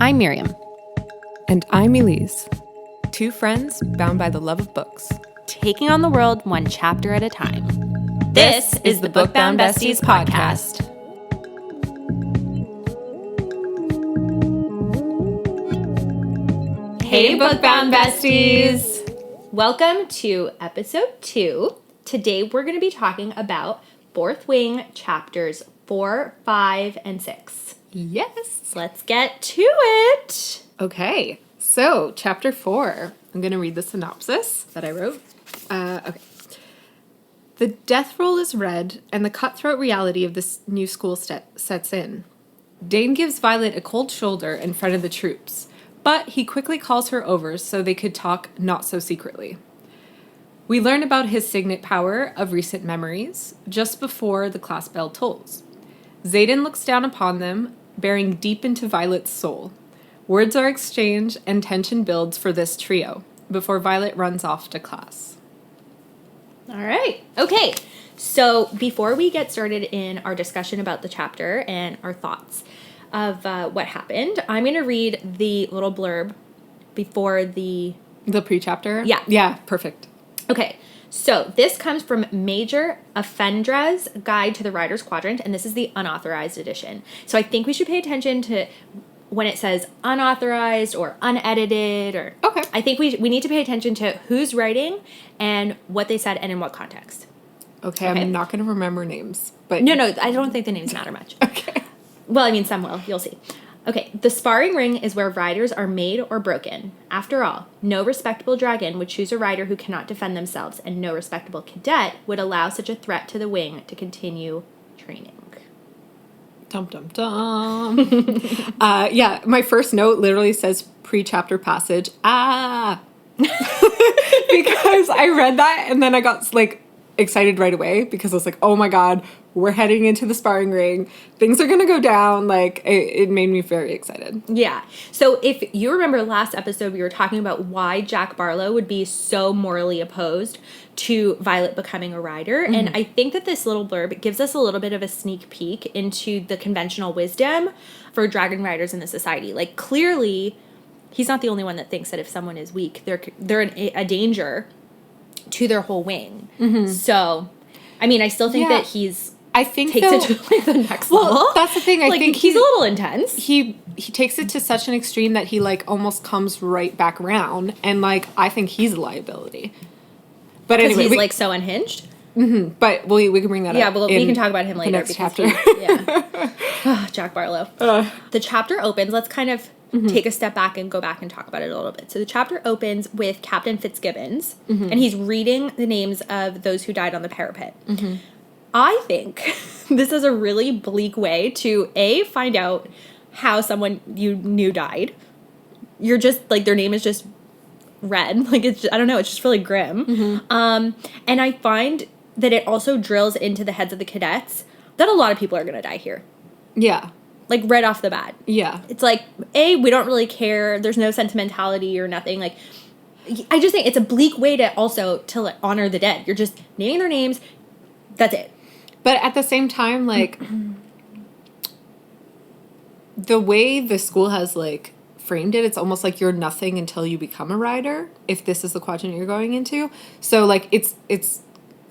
I'm Myriam. And I'm Elyse. Two friends bound by the love of books. Taking on the world one chapter at a time. This is the Book Bound Besties podcast. Hey, Book Bound Besties! Welcome to episode 2. Today we're going to be talking about Fourth Wing chapters 4, 5, and 6. Yes. Let's get to it. Okay. So, chapter 4. I'm going to read the synopsis that I wrote. Okay. The death roll is read, and the cutthroat reality of this new school sets in. Dane gives Violet a cold shoulder in front of the troops, but he quickly calls her over so they could talk not so secretly. We learn about his signet power of recent memories just before the class bell tolls. Xaden looks down upon them, bearing deep into Violet's soul. Words are exchanged and tension builds for this trio before Violet runs off to class. All right. Okay. So before we get started in our discussion about the chapter and our thoughts of what happened, I'm going to read the little blurb before the pre-chapter? Yeah. Yeah, perfect. Okay. So this comes from Major Offendra's Guide to the Writer's Quadrant, and this is the unauthorized edition. So I think we should pay attention to when it says unauthorized or unedited, or okay. I think we need to pay attention to who's writing and what they said and in what context. Okay. I'm not going to remember names, but No, I don't think the names matter much. Okay. Well, I mean, some will. You'll see. Okay, the sparring ring is where riders are made or broken. After all, no respectable dragon would choose a rider who cannot defend themselves, and no respectable cadet would allow such a threat to the wing to continue training. Dum, dum, dum. Yeah, my first note literally says pre-chapter passage. Because I read that and then I got, excited right away because I was like, oh my god, we're heading into the sparring ring. Things are going to go down. It made me very excited. Yeah. So if you remember last episode, we were talking about why Jack Barlow would be so morally opposed to Violet becoming a rider. Mm-hmm. And I think that this little blurb gives us a little bit of a sneak peek into the conventional wisdom for dragon riders in the society. Clearly, he's not the only one that thinks that if someone is weak, they're a danger to their whole wing. Mm-hmm. So, I mean, I still think that takes it to the next level. That's the thing. I think he's a little intense. He takes it to such an extreme that he almost comes right back around, and I think he's a liability. But anyway, he's so unhinged. Mm-hmm. But we can bring that up. Yeah, well, we can talk about him later. The next chapter. Jack Barlow. The chapter opens. Let's kind of take a step back and go back and talk about it a little bit. So the chapter opens with Captain Fitzgibbons, and he's reading the names of those who died on the parapet. Mm-hmm. I think this is a really bleak way to, A, find out how someone you knew died. You're just, their name is just red. It's I don't know, it's just really grim. Mm-hmm. And I find that it also drills into the heads of the cadets that a lot of people are going to die here. Yeah. Right off the bat. Yeah. It's A, we don't really care. There's no sentimentality or nothing. I just think it's a bleak way to also to honor the dead. You're just naming their names. That's it. But at the same time, the way the school has, framed it, it's almost like you're nothing until you become a rider, if this is the quadrant you're going into. So, it's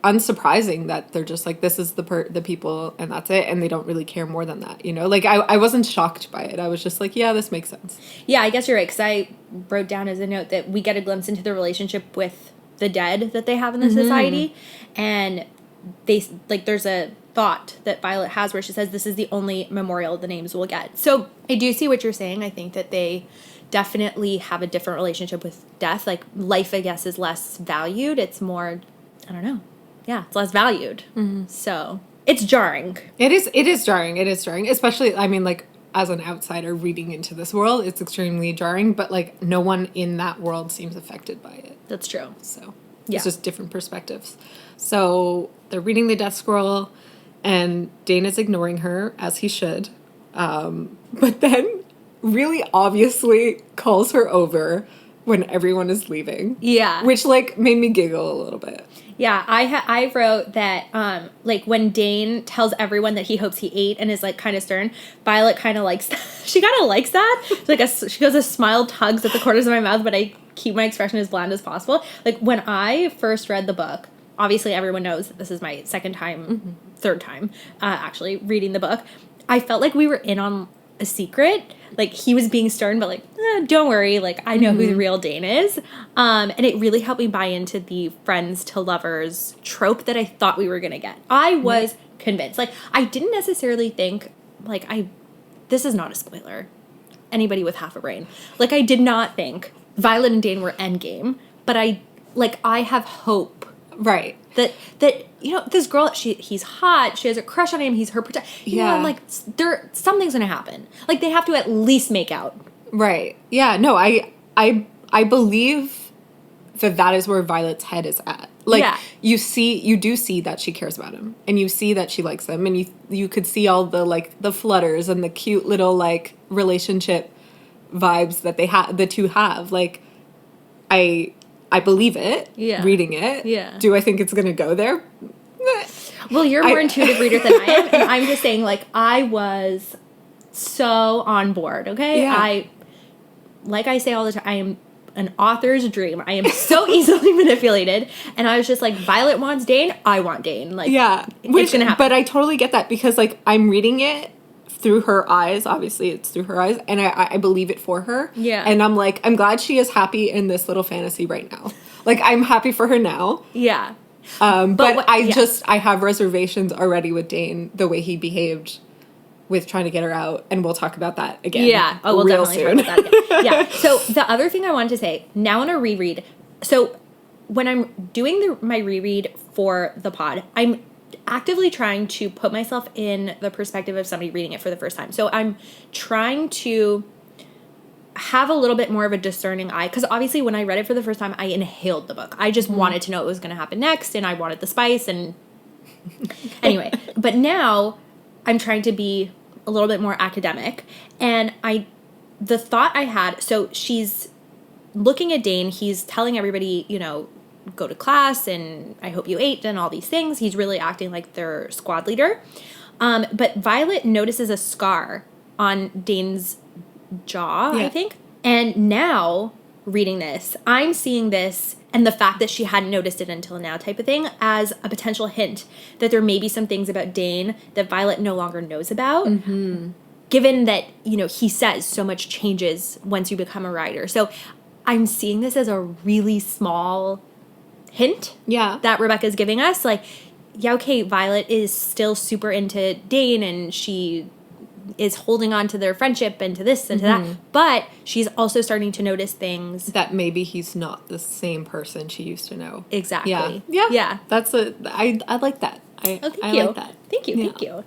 unsurprising that they're just this is the people and that's it, and they don't really care more than that, you know? I wasn't shocked by it. I was just yeah, this makes sense. Yeah, I guess you're right, because I wrote down as a note that we get a glimpse into the relationship with the dead that they have in the society, and they there's a thought that Violet has where she says this is the only memorial the names will get. So I do see what you're saying. I think that they definitely have a different relationship with death. Life, I guess, is less valued. It's more, I don't know. Yeah, it's less valued. Mm-hmm. So it's jarring. It is jarring. It is jarring. Especially, I mean, as an outsider reading into this world, it's extremely jarring. But, no one in that world seems affected by it. That's true. So yeah. It's just different perspectives. So they're reading the death scroll, and Dane is ignoring her, as he should. But then really obviously calls her over when everyone is leaving. Yeah. Which, like, made me giggle a little bit. Yeah, I wrote that, like, when Dane tells everyone that he hopes he ate and is, like, kind of stern, Violet kind of likes that. She kind of likes that. It's like she goes, a smile tugs at the corners of my mouth, but I keep my expression as bland as possible. Like, when I first read the book, obviously everyone knows that this is my third time, actually, reading the book. I felt like we were in on a secret. Like, he was being stern, but, like, don't worry. Like, I know who the real Dane is. And it really helped me buy into the friends to lovers trope that I thought we were going to get. I was convinced. Like, I didn't necessarily think, like, this is not a spoiler. Anybody with half a brain. Like, I did not think Violet and Dane were endgame, but I have hope. Right. That this girl, he's hot, she has a crush on him, he's her protector. You know, I'm like, something's gonna happen. Like, they have to at least make out. Right. Yeah, no, I believe that is where Violet's head is at. Like, you do see that she cares about him, and you see that she likes him, and you could see all the, like, the flutters and the cute little, like, relationship vibes that the two have. Like, I believe it, reading it. Yeah. Do I think it's going to go there? Well, you're a more intuitive reader than I am, and I'm just saying, like, I was so on board, okay? Yeah. Like I say all the time, I am an author's dream. I am so easily manipulated, and I was just like, Violet wants Dane, I want Dane. Like, yeah, it's going to happen. But I totally get that, because, like, I'm reading it through her eyes. Obviously, it's through her eyes, and I believe it for her. Yeah. And I'm like, I'm glad she is happy in this little fantasy right now. Like, I'm happy for her now. Yeah. But I have reservations already with Dane, the way he behaved with trying to get her out, and we'll talk about that again. Yeah. Oh, we'll definitely talk about that again. Yeah. So the other thing I wanted to say, now in a reread, so when I'm doing my reread for the pod, I'm actively trying to put myself in the perspective of somebody reading it for the first time. So I'm trying to have a little bit more of a discerning eye, because obviously when I read it for the first time, I inhaled the book. I just wanted to know what was going to happen next, and I wanted the spice, and anyway. But now I'm trying to be a little bit more academic, and the thought I had, so she's looking at Dane, he's telling everybody, you know, go to class, and I hope you ate, and all these things. He's really acting like their squad leader. But Violet notices a scar on Dane's jaw, I think. And now, reading this, I'm seeing this, and the fact that she hadn't noticed it until now type of thing, as a potential hint that there may be some things about Dane that Violet no longer knows about. Given that, you know, he says so much changes once you become a writer. So I'm seeing this as a really small hint that Rebecca's giving us. Like, yeah, okay, Violet is still super into Dane, and she is holding on to their friendship and to this and to that, but she's also starting to notice things that maybe he's not the same person she used to know. Exactly. Yeah. That's I like that. I like that. Thank you.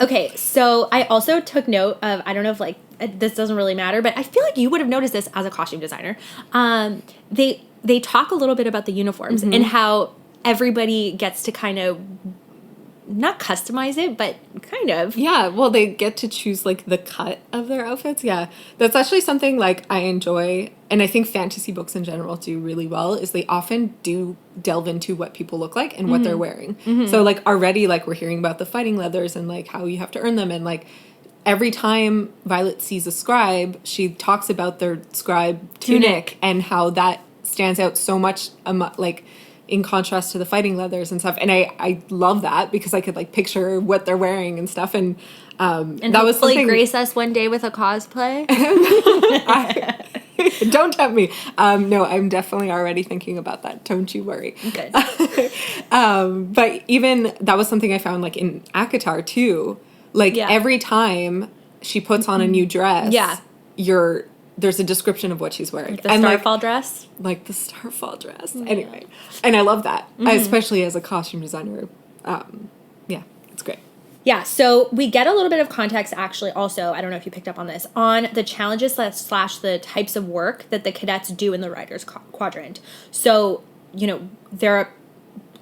Okay, so I also took note of, I don't know if, like, this doesn't really matter, but I feel like you would have noticed this as a costume designer. They talk a little bit about the uniforms and how everybody gets to kind of not customize it, but kind of. Yeah, well, they get to choose, like, the cut of their outfits. Yeah, that's actually something, like, I enjoy, and I think fantasy books in general do really well, is they often do delve into what people look like and what they're wearing. So, like, already, like, we're hearing about the fighting leathers and, like, how you have to earn them, and, like, every time Violet sees a scribe, she talks about their scribe tunic and how that stands out so much, like, in contrast to the fighting leathers and stuff. And I love that, because I could, like, picture what they're wearing and stuff. And that was something. Grace us one day with a cosplay. Don't tempt me. No, I'm definitely already thinking about that. Don't you worry. Good. But even that was something I found, like, in ACOTAR too. Like, every time she puts on a new dress, there's a description of what she's wearing. Like the Starfall dress? Like the Starfall dress. Yeah. Anyway. And I love that. Especially as a costume designer. Yeah, it's great. Yeah, so we get a little bit of context, actually, also, I don't know if you picked up on this, on the challenges / the types of work that the cadets do in the Writer's Quadrant. So, you know, they're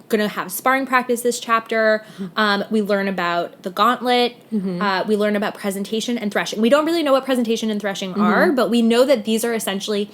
going to have sparring practice this chapter. We learn about the gauntlet. We learn about presentation and threshing. We don't really know what presentation and threshing are, but we know that these are essentially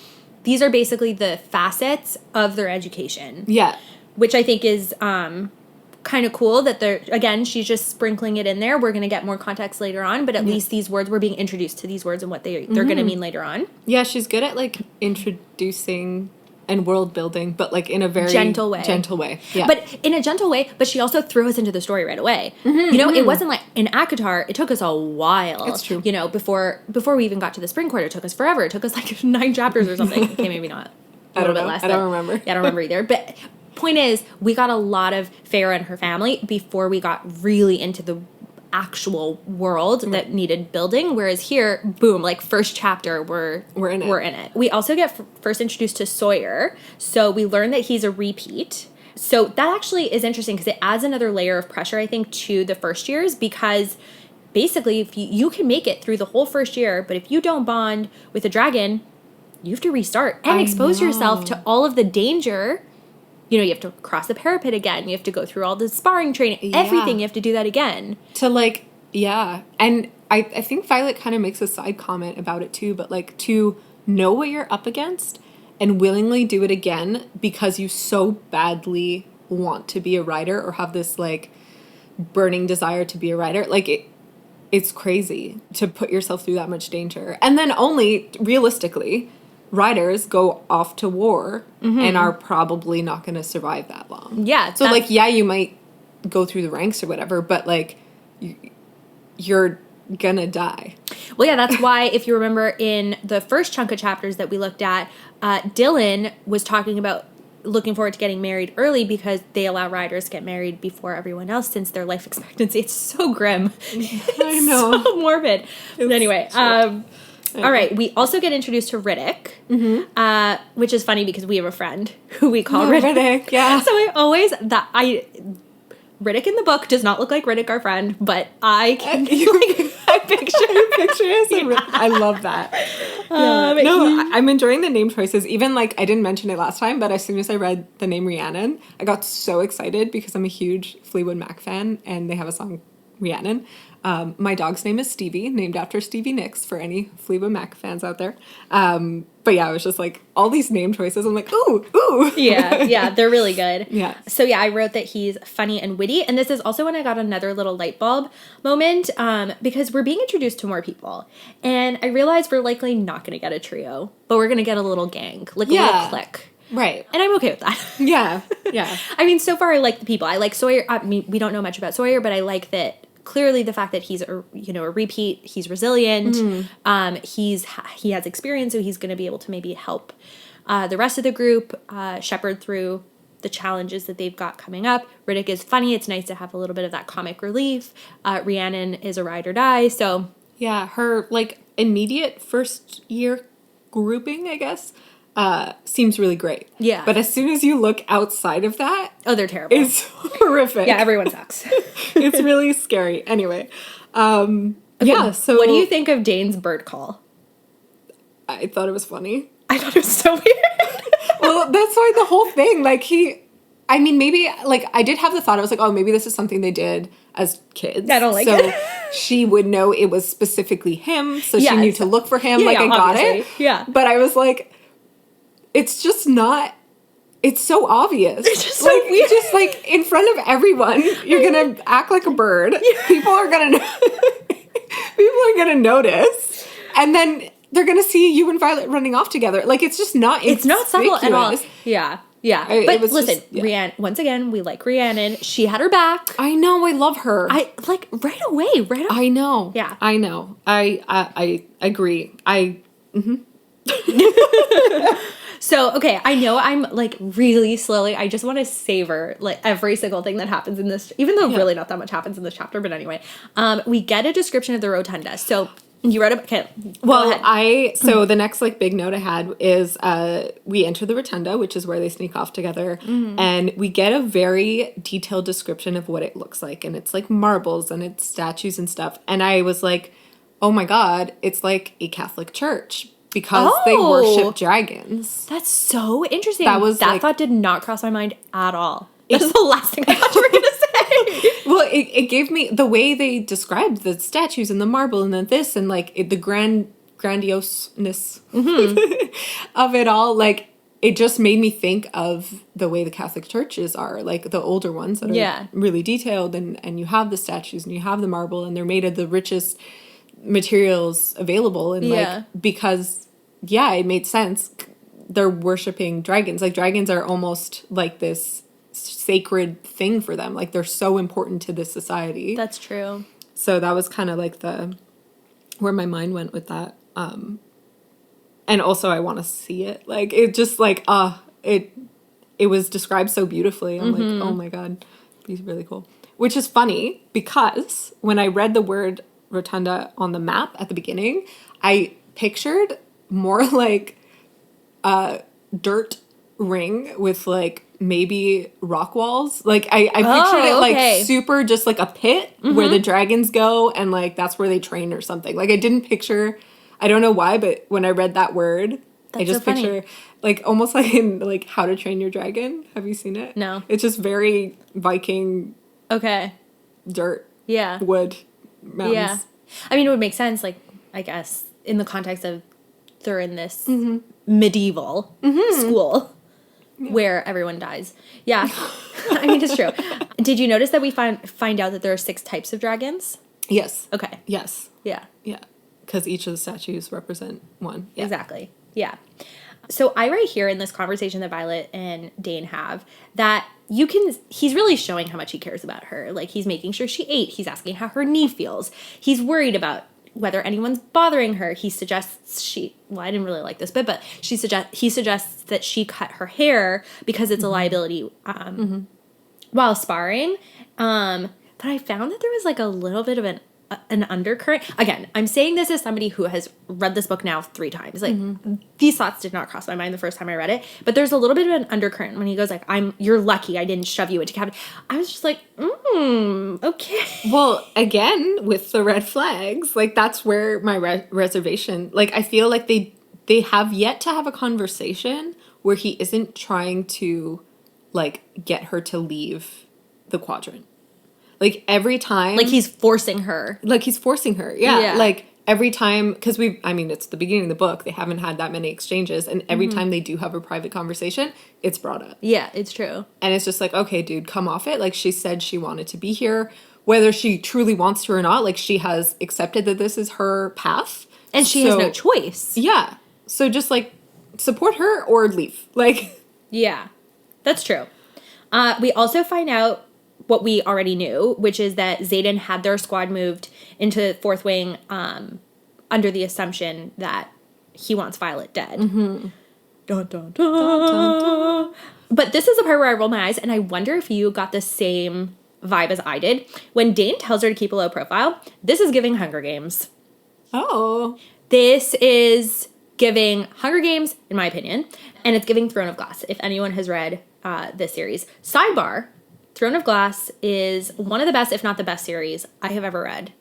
these are basically the facets of their education. Yeah. Which I think is kind of cool that they're, again, she's just sprinkling it in there. We're going to get more context later on, but at least these words, we're being introduced to these words and what they're going to mean later on. Yeah, she's good at, like, introducing and world building, but, like, in a very gentle way. Yeah. But in a gentle way, but she also threw us into the story right away. You know, it wasn't like in ACOTAR, it took us a while. It's true. You know, before we even got to the spring quarter, it took us forever. It took us like 9 chapters or something. Okay, maybe not. A little bit less. I don't remember. Yeah, I don't remember either. But point is, we got a lot of Farrah and her family before we got really into the actual world that needed building, whereas here, boom, like first chapter, we're in it. We also get first introduced to Sawyer, so we learn that he's a repeat. So that actually is interesting because it adds another layer of pressure, I think, to the first years, because basically, if you can make it through the whole first year, but if you don't bond with a dragon, you have to restart and expose yourself to all of the danger. You know, you have to cross the parapet again. You have to go through all the sparring training. Everything, you have to do that again. To, like, yeah. And I think Violet kind of makes a side comment about it, too. But, like, to know what you're up against and willingly do it again because you so badly want to be a writer or have this, like, burning desire to be a writer. Like, it's crazy to put yourself through that much danger. And then only, realistically, writers go off to war and are probably not going to survive that long. Yeah. So, like, yeah, you might go through the ranks or whatever, but, like, you're going to die. Well, yeah, that's why, if you remember in the first chunk of chapters that we looked at, Dylan was talking about looking forward to getting married early because they allow riders to get married before everyone else since their life expectancy. It's so grim. I know. It's so morbid. But anyway, all right, we also get introduced to Riddick, which is funny because we have a friend who we call Riddick. Yeah. So Riddick in the book does not look like Riddick, our friend, but I can I picture him. I love that. I'm enjoying the name choices. Even, like, I didn't mention it last time, but as soon as I read the name Rhiannon, I got so excited because I'm a huge Fleetwood Mac fan, and they have a song, Rhiannon. My dog's name is Stevie, named after Stevie Nicks, for any Fleetwood Mac fans out there. But yeah, I was just like, all these name choices, I'm like, ooh. Yeah, they're really good. Yeah. So yeah, I wrote that he's funny and witty, and this is also when I got another little light bulb moment, because we're being introduced to more people, and I realized we're likely not going to get a trio, but we're going to get a little gang, like a little clique. Right. And I'm okay with that. Yeah. I mean, so far I like the people. I like Sawyer. I mean, we don't know much about Sawyer, but I like that. Clearly, the fact that he's a repeat, he's resilient, he has experience, so he's going to be able to maybe help the rest of the group shepherd through the challenges that they've got coming up. Riddick is funny. It's nice to have a little bit of that comic relief. Rhiannon is a ride or die. So yeah, her, like, immediate first year grouping, I guess, seems really great. Yeah. But as soon as you look outside of that... Oh, they're terrible. It's horrific. Yeah, everyone sucks. It's really scary. Anyway. Okay, yeah, so... What do you think of Dane's bird call? I thought it was funny. I thought it was so weird. Well, that's why the whole thing, like, I mean, maybe, like, I did have the thought, I was like, oh, maybe this is something they did as kids. I don't like so it. She would know it was specifically him, so she knew to look for him. Yeah, like, I got obviously. it. Yeah. But I was like... It's just not, it's so obvious. It's just so weird. Just, like, in front of everyone, you're going to act like a bird. Yeah. People are going to notice. And then they're going to see you and Violet running off together. Like, it's just not It's not subtle at all. Yeah. But listen, just, yeah. Rhiannon, once again, we like Rhiannon. She had her back. I know, I love her. Like, right away. I know. Yeah. I know. I agree. So, okay, I know I'm, like, really slowly, I just want to savor, like, every single thing that happens in this, even though really not that much happens in this chapter, but anyway. We get a description of the rotunda. So, you read it? Okay, well, so the next, like, big note I had is we enter the rotunda, which is where they sneak off together, and we get a very detailed description of what it looks like, and it's, like, marbles, and it's statues and stuff, and I was like, oh my god, it's like a Catholic church. Because they worship dragons. That's so interesting. That thought did not cross my mind at all. That's the last thing I thought you were going to say. Well, it gave me the way they described the statues and the marble and then this and, like, the grand grandioseness of it all. Like, it just made me think of the way the Catholic churches are, like the older ones that are really detailed, and you have the statues and you have the marble, and they're made of the richest materials available, and like, because it made sense. They're worshiping dragons. Like, dragons are almost like this sacred thing for them. Like, they're so important to this society. That's true. So that was kind of like where my mind went with that. And also I want to see it. Like, it just like, it was described so beautifully. I'm like, oh my God, it'd be really cool. Which is funny because when I read the word rotunda on the map at the beginning, I pictured more like a dirt ring with like maybe rock walls. Like, I pictured it like super just like a pit where the dragons go, and like that's where they train or something. Like, I didn't picture, I don't know why, but when I read that word, I just picture like almost like in like How to Train Your Dragon. Have you seen it? No. It's just very Viking. Okay. Dirt. Yeah. Wood. Mountains. Yeah. I mean, it would make sense, like, I guess, in the context of they're in this medieval school where everyone dies. Yeah. I mean, it's true. Did you notice that we find out that there are 6 types of dragons? Yes. Okay. Yes. Yeah. Yeah. Because each of the statues represent one. Yeah. Exactly. Yeah. So I write here in this conversation that Violet and Dane have that he's really showing how much he cares about her. Like, he's making sure she ate. He's asking how her knee feels. He's worried about whether anyone's bothering her. He suggests I didn't really like this bit, but he suggests that she cut her hair because it's a liability while sparring. But I found that there was like a little bit of an undercurrent. Again, I'm saying this as somebody who has read this book now 3 times. Like, these thoughts did not cross my mind the first time I read it, but there's a little bit of an undercurrent when he goes like, you're lucky I didn't shove you into cabin. I was just like, okay. Well, again, with the red flags, like, that's where my reservation, like, I feel like they have yet to have a conversation where he isn't trying to, like, get her to leave the quadrant. Like, every time... Like, he's forcing her. Yeah. Like, every time... Because it's the beginning of the book. They haven't had that many exchanges. And every time they do have a private conversation, it's brought up. Yeah, it's true. And it's just like, okay, dude, come off it. Like, she said she wanted to be here. Whether she truly wants to or not, like, she has accepted that this is her path. And she has no choice. Yeah. So just, like, support her or leave. Like... Yeah. That's true. We also find out what we already knew, which is that Xaden had their squad moved into 4th Wing under the assumption that he wants Violet dead. Dun, dun, dun. Dun, dun, dun. But this is the part where I roll my eyes, and I wonder if you got the same vibe as I did. When Dane tells her to keep a low profile, this is giving Hunger Games. Oh. This is giving Hunger Games, in my opinion, and it's giving Throne of Glass, if anyone has read this series. Sidebar, Throne of Glass is one of the best, if not the best series I have ever read.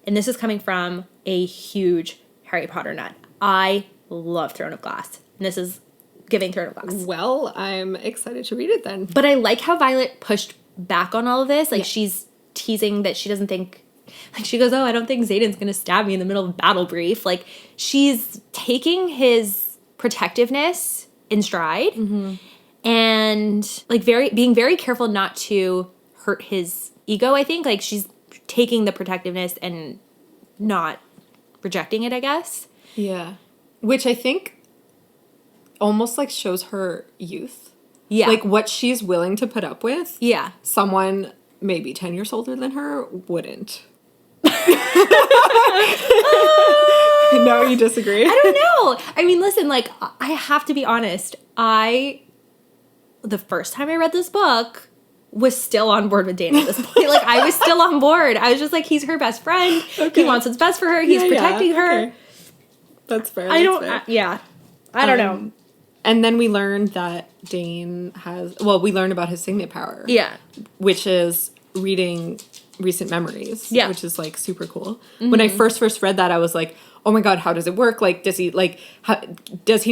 And this is coming from a huge Harry Potter nut. I love Throne of Glass. And this is giving Throne of Glass. Well, I'm excited to read it then. But I like how Violet pushed back on all of this. Like, she's teasing that she doesn't think... Like, she goes, I don't think Xaden's going to stab me in the middle of a battle brief. Like, she's taking his protectiveness in stride. And, like, being very careful not to hurt his ego, I think. Like, she's taking the protectiveness and not rejecting it, I guess. Yeah. Which I think almost, like, shows her youth. Yeah. Like, what she's willing to put up with. Yeah. Someone maybe 10 years older than her wouldn't. No, you disagree? I don't know. I mean, listen, like, I have to be honest. The first time I read this book, was still on board with Dane at this point. Like, I was still on board. I was just like, he's her best friend. Okay. He wants what's best for her. He's protecting her. Okay. That's fair. I don't know. And then we learned that Dane we learned about his signet power. Yeah. Which is reading recent memories. Yeah. Which is, like, super cool. When I first read that, I was like, oh my God, how does it work? Like, does he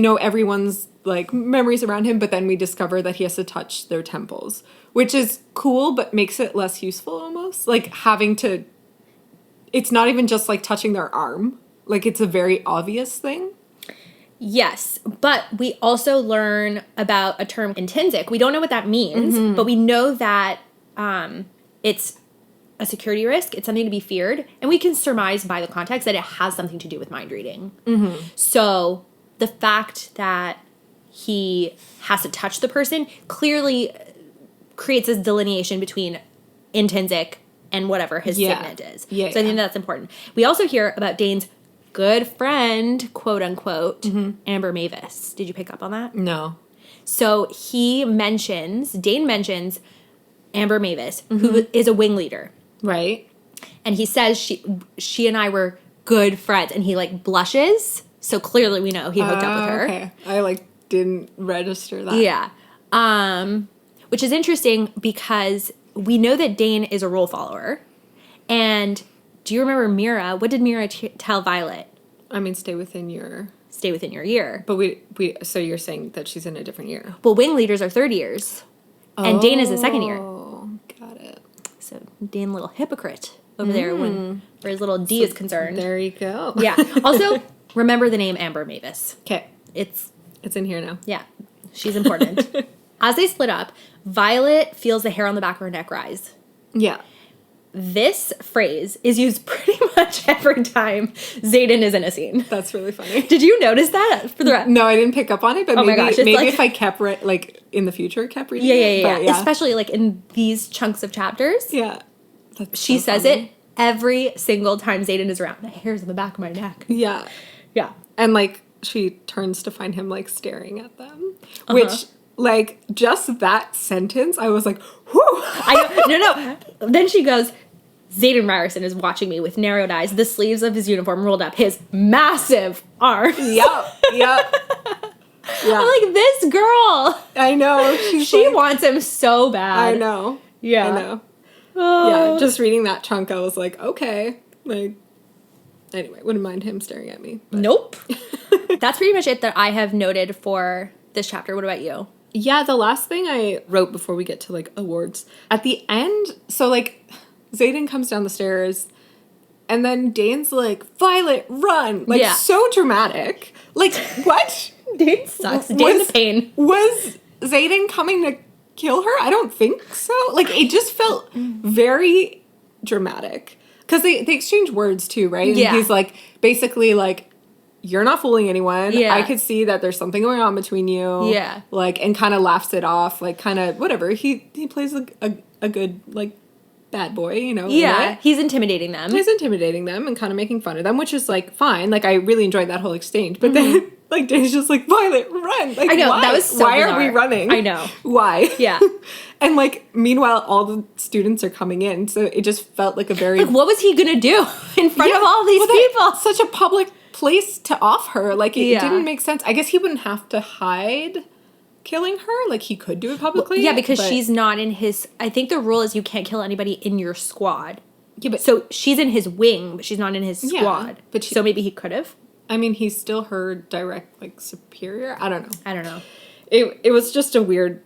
know everyone's, like, memories around him? But then we discover that he has to touch their temples, which is cool, but makes it less useful almost. Like, it's not even just, like, touching their arm. Like, it's a very obvious thing. Yes, but we also learn about a term intrinsic. We don't know what that means, but we know that it's a security risk. It's something to be feared. And we can surmise by the context that it has something to do with mind reading. So the fact that he has to touch the person clearly creates this delineation between intrinsic and whatever his signet is. So I think that's important. We also hear about Dane's good friend, quote unquote, Amber Mavis. Did you pick up on that? No. So Dane mentions Amber Mavis, who is a wing leader. Right. And he says she and I were good friends, and he like blushes. So clearly we know he hooked up with her. Okay. I like didn't register that. Yeah. Which is interesting because we know that Dane is a rule follower. And do you remember Mira? What did Mira tell Violet? I mean, stay within your year. But so you're saying that she's in a different year. Well, wing leaders are third years. And Dane is a second year. Oh, got it. So Dane, little hypocrite over there where his little D is concerned. There you go. Yeah. Also, remember the name Amber Mavis. Okay. It's in here now. Yeah. She's important. As they split up, Violet feels the hair on the back of her neck rise. Yeah. This phrase is used pretty much every time Xaden is in a scene. That's really funny. Did you notice that? No, I didn't pick up on it, but maybe like, if I kept in the future kept reading Yeah. Especially like in these chunks of chapters. Yeah. She says it every single time Xaden is around. The hair's on the back of my neck. Yeah. Yeah. And like she turns to find him like staring at them, which like just that sentence, I was like, whew. No. Then she goes, Xaden Ryerson is watching me with narrowed eyes, the sleeves of his uniform rolled up, his massive arms. Yep. Yeah. I'm like, this girl. I know. She wants him so bad. I know. Yeah. I know. Oh. Yeah. Just reading that chunk, I was like, okay. Like, anyway, wouldn't mind him staring at me. But. Nope. That's pretty much it that I have noted for this chapter. What about you? Yeah, the last thing I wrote before we get to, like, awards. At the end, so, like, Xaden comes down the stairs, and then Dane's like, Violet, run! Like, so dramatic. Like, what? Dane sucks. Dane's a pain. Was Xaden coming to kill her? I don't think so. Like, it just felt very dramatic. Because they exchange words, too, right? And he's like, basically, like, you're not fooling anyone. Yeah. I could see that there's something going on between you. Yeah. Like, and kind of laughs it off. Like, kind of, whatever. He plays a good, like, bad boy, you know? Yeah. Right? He's intimidating them. He's intimidating them and kind of making fun of them, which is, like, fine. Like, I really enjoyed that whole exchange. But then, like, Dane's just like, Violet, run! Like, I know, why? that was so Why bizarre. are we running? I know. Why? Yeah. And, like, meanwhile, all the students are coming in, so it just felt like a very... Like, what was he gonna do in front of all these people? Such a public place to off her. Like, it didn't make sense. I guess he wouldn't have to hide killing her. Like, he could do it publicly. Well, yeah, because she's not in his... I think the rule is you can't kill anybody in your squad. Yeah, but... So she's in his wing, but she's not in his squad. But so maybe he could have? I mean, he's still her direct, like, superior. I don't know. It was just a weird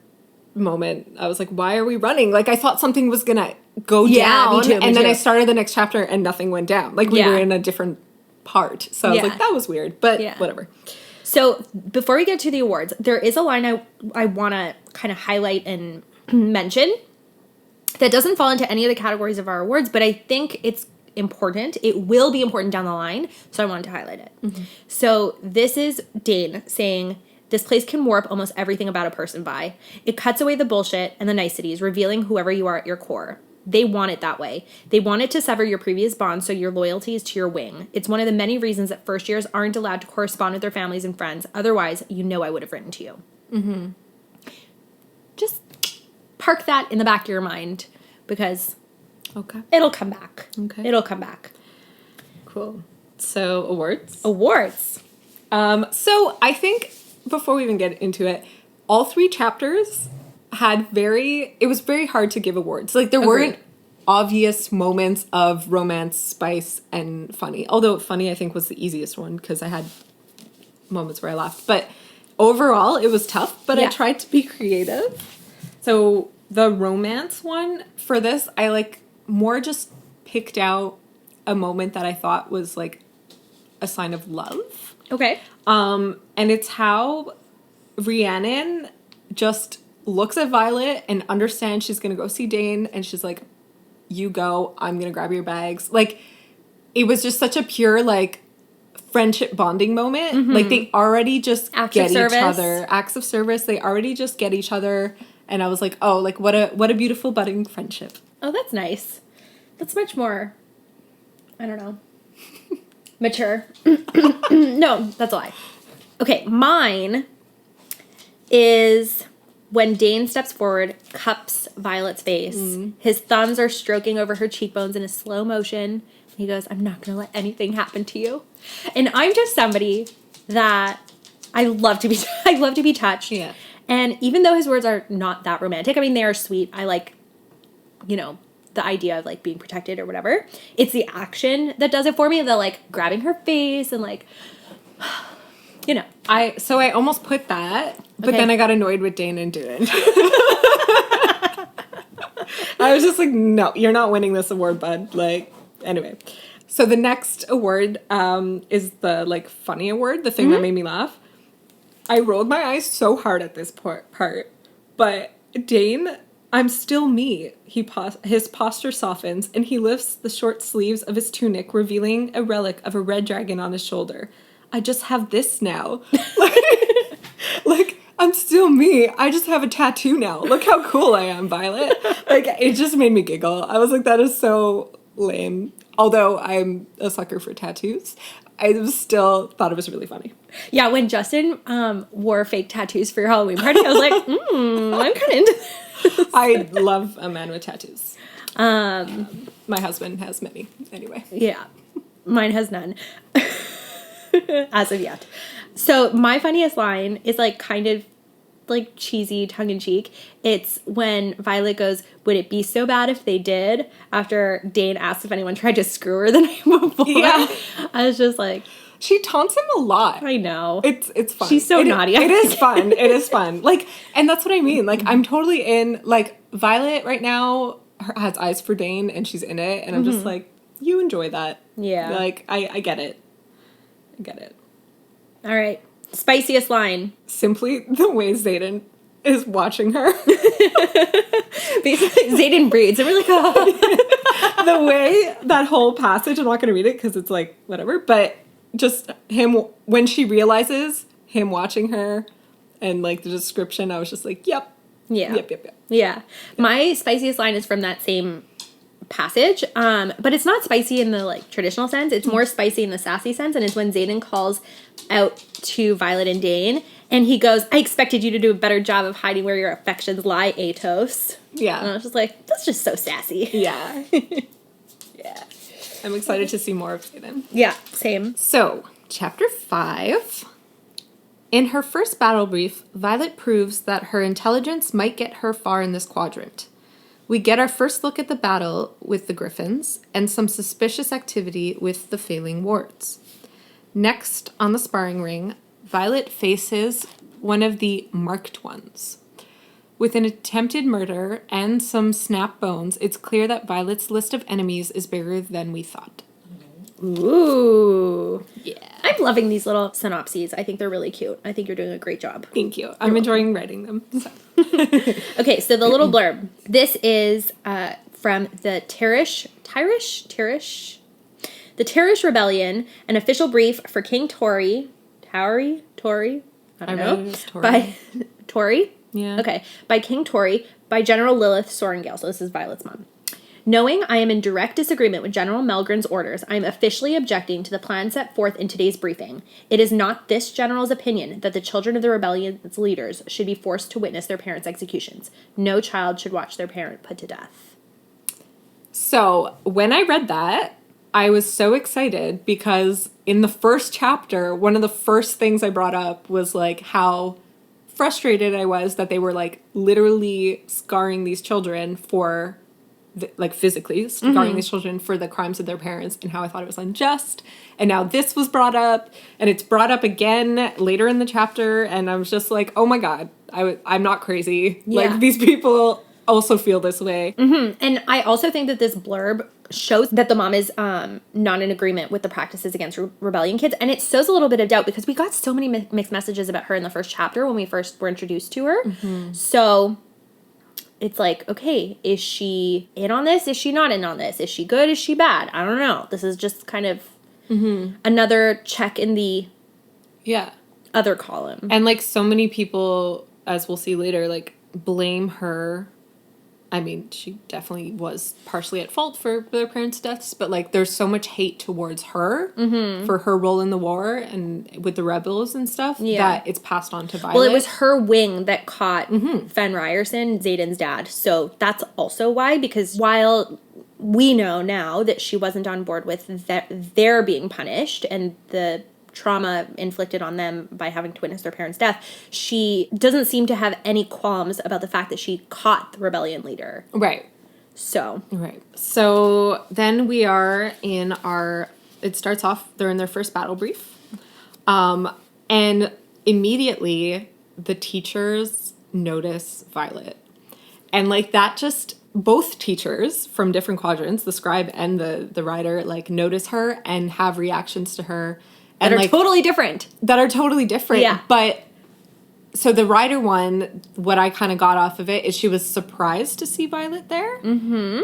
moment. I was like, why are we running? Like, I thought something was gonna go down. Me too. And then I started the next chapter and nothing went down. Like, we were in a different part. So I was like, that was weird. But whatever. So before we get to the awards, there is a line I want to kind of highlight and mention that doesn't fall into any of the categories of our awards, but I think it's important. It will be important down the line, so I wanted to highlight it. So this is Dane saying, this place can warp almost everything about a person by. It cuts away the bullshit and the niceties, revealing whoever you are at your core. They want it that way. They want it to sever your previous bonds so your loyalty is to your wing. It's one of the many reasons that first years aren't allowed to correspond with their families and friends. Otherwise, you know I would have written to you. Just park that in the back of your mind because it'll come back. It'll come back. Cool. So, awards? Awards. So, I think before we even get into it, all 3 chapters had it was very hard to give awards. Like, there weren't obvious moments of romance, spice, and funny. Although funny, I think, was the easiest one because I had moments where I laughed. But overall, it was tough, but I tried to be creative. So the romance one, for this, I, like, more just picked out a moment that I thought was, like, a sign of love. Okay. And it's how Rhiannon just looks at Violet and understands she's going to go see Dane, and she's like, you go, I'm going to grab your bags. Like, it was just such a pure, like, friendship bonding moment. Mm-hmm. Like, they already just get each other. Acts of service. They already just get each other. And I was like, oh, like, what a beautiful budding friendship. Oh, that's nice. That's much more, I don't know, mature. No, that's a lie. Okay, mine is when Dane steps forward, cups Violet's face. Mm. His thumbs are stroking over her cheekbones in a slow motion. He goes, I'm not going to let anything happen to you. And I'm just somebody that I love to be touched. Yeah. And even though his words are not that romantic, I mean, they are sweet. I like, you know, the idea of, like, being protected or whatever. It's the action that does it for me. The, like, grabbing her face and, like, you know. I almost put that, but then I got annoyed with Dane and didn't. I was just like, no, you're not winning this award, bud. Like, anyway. So the next award is the, like, funny award, the thing that made me laugh. I rolled my eyes so hard at this part, but Dane, I'm still me. His posture softens, and he lifts the short sleeves of his tunic, revealing a relic of a red dragon on his shoulder. I just have this now. Like, I'm still me. I just have a tattoo now. Look how cool I am, Violet. Like, it just made me giggle. I was like, that is so lame. Although I'm a sucker for tattoos, I still thought it was really funny. Yeah, when Justin wore fake tattoos for your Halloween party, I was like, I'm kind of into this. I love a man with tattoos. My husband has many, anyway. Yeah, mine has none. As of yet. So my funniest line is, like, kind of, like, cheesy, tongue-in-cheek. It's when Violet goes, would it be so bad if they did? After Dane asks if anyone tried to screw her the night before. Yeah. I was just like... She taunts him a lot. I know. It's fun. She's so naughty. It is fun. It is fun. Like, and that's what I mean. Like, I'm totally in... Like, Violet right now has eyes for Dane, and she's in it. And I'm just like, you enjoy that. Yeah. Like, I get it. I get it. All right. Spiciest line. Simply the way Xaden is watching her. Basically, Xaden breathes. And we're like, oh. The way that whole passage, I'm not going to read it because it's like, whatever. But just him, when she realizes him watching her and, like, the description, I was just like, yep. Yeah. Yep. Yeah. My spiciest line is from that same passage, but it's not spicy in the, like, traditional sense. It's more spicy in the sassy sense, and it's when Xaden calls out to Violet and Dane, and he goes, I expected you to do a better job of hiding where your affections lie, Atos. Yeah. And I was just like, that's just so sassy. Yeah. Yeah. I'm excited to see more of Xaden. Yeah, same. So, chapter 5. In her first battle brief, Violet proves that her intelligence might get her far in this quadrant. We get our first look at the battle with the Griffins and some suspicious activity with the failing wards. Next, on the sparring ring, Violet faces one of the marked ones. With an attempted murder and some snap bones, it's clear that Violet's list of enemies is bigger than we thought. Ooh. Yeah. I'm loving these little synopses. I think they're really cute. I think you're doing a great job. Thank you. I'm enjoying writing them. So. Okay, so the little blurb. This is from the Tirish, the Tirish Rebellion, an official brief for King Tory, I don't know. By Tory? Yeah. Okay. By King Tory, by General Lilith Sorengale. So this is Violet's mom. Knowing I am in direct disagreement with General Melgren's orders, I am officially objecting to the plan set forth in today's briefing. It is not this general's opinion that the children of the rebellion's leaders should be forced to witness their parents' executions. No child should watch their parent put to death. So, when I read that, I was so excited because in the first chapter, one of the first things I brought up was, like, how frustrated I was that they were, like, literally scarring these children for... like, physically scarring these children for the crimes of their parents, and how I thought it was unjust. And now this was brought up, and it's brought up again later in the chapter, and I was just like, oh my god, I'm not crazy. Yeah. Like, these people also feel this way. Mm-hmm. And I also think that this blurb shows that the mom is not in agreement with the practices against rebellion kids. And it sows a little bit of doubt because we got so many mixed messages about her in the first chapter when we first were introduced to her. Mm-hmm. So it's like, okay, is she in on this? Is she not in on this? Is she good? Is she bad? I don't know. This is just kind of another check in the other column. And, like, so many people, as we'll see later, like, blame her. I mean, she definitely was partially at fault for their parents' deaths, but, like, there's so much hate towards her for her role in the war and with the rebels and stuff that it's passed on to Violet. Well, it was her wing that caught Fen Ryerson, Xaden's dad. So that's also why, because while we know now that she wasn't on board with their being punished and the trauma inflicted on them by having to witness their parents' death, she doesn't seem to have any qualms about the fact that she caught the rebellion leader. Right. So then we are in it starts off, they're in their first battle brief. And immediately the teachers notice Violet. And, like, that just, both teachers from different quadrants, the scribe and the writer, like, notice her and have reactions to her. That are, like, totally different. That are totally different. Yeah. But, so the writer one, what I kind of got off of it is she was surprised to see Violet there. Mm-hmm.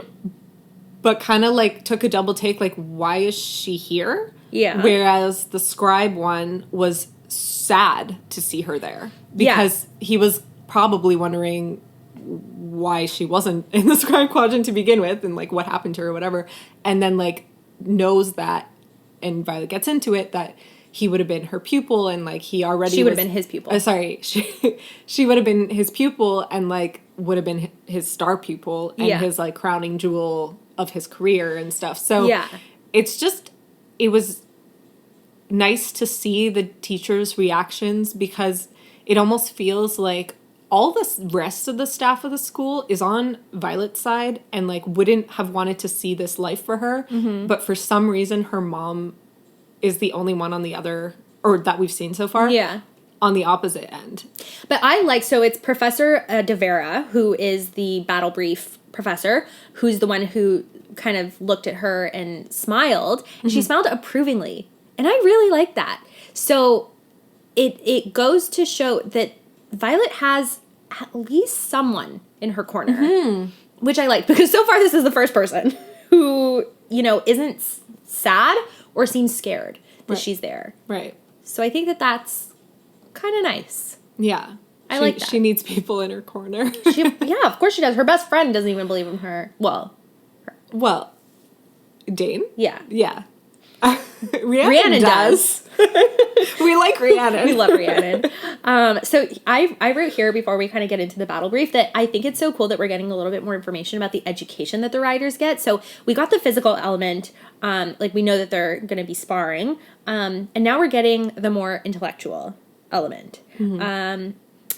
But kind of, like, took a double take, like, why is she here? Yeah. Whereas the scribe one was sad to see her there. Because he was probably wondering why she wasn't in the scribe quadrant to begin with and, like, what happened to her or whatever. And then, like, knows that, and Violet gets into it, that he would have been her pupil and, like, he already She would have been his pupil. She would have been his pupil and, like, would have been his star pupil and his, like, crowning jewel of his career and stuff. So it's just, it was nice to see the teachers' reactions because it almost feels like all the rest of the staff of the school is on Violet's side and, like, wouldn't have wanted to see this life for her. Mm-hmm. But for some reason, her mom is the only one on the other, or that we've seen so far, on the opposite end. But I like, so it's Professor De Vera, who is the battle brief professor, who's the one who kind of looked at her and smiled. And she smiled approvingly. And I really like that. So it goes to show that Violet has at least someone in her corner, which I like, because so far this is the first person who, you know, isn't sad or seems scared that she's there. Right. So I think that that's kind of nice. Yeah. I like that. She needs people in her corner. Yeah, of course she does. Her best friend doesn't even believe in her. Well, Dane? Yeah. Yeah. Rhiannon does. We like Rhiannon. We love Rhiannon. So I wrote here before we kind of get into the battle brief that I think it's so cool that we're getting a little bit more information about the education that the riders get. So we got the physical element, like we know that they're going to be sparring, and now we're getting the more intellectual element. Mm-hmm.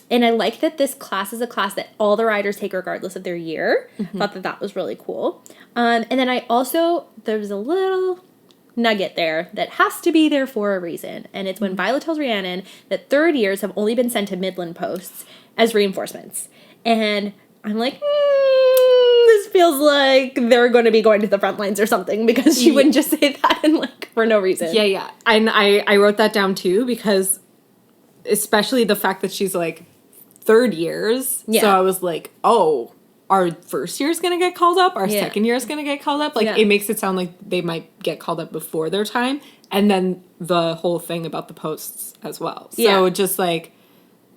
And I like that this class is a class that all the riders take regardless of their year. Mm-hmm. Thought that was really cool. And then I also, there's a little nugget there that has to be there for a reason. And it's when Violet tells Rhiannon that third years have only been sent to Midland posts as reinforcements. And I'm like, this feels like they're going to be going to the front lines or something, because she wouldn't just say that and, like, for no reason. Yeah. And I wrote that down too, because especially the fact that she's like third years. Yeah. So I was like, oh, our first year is going to get called up. Our second year is going to get called up. Like, it makes it sound like they might get called up before their time. And then the whole thing about the posts as well. So just like,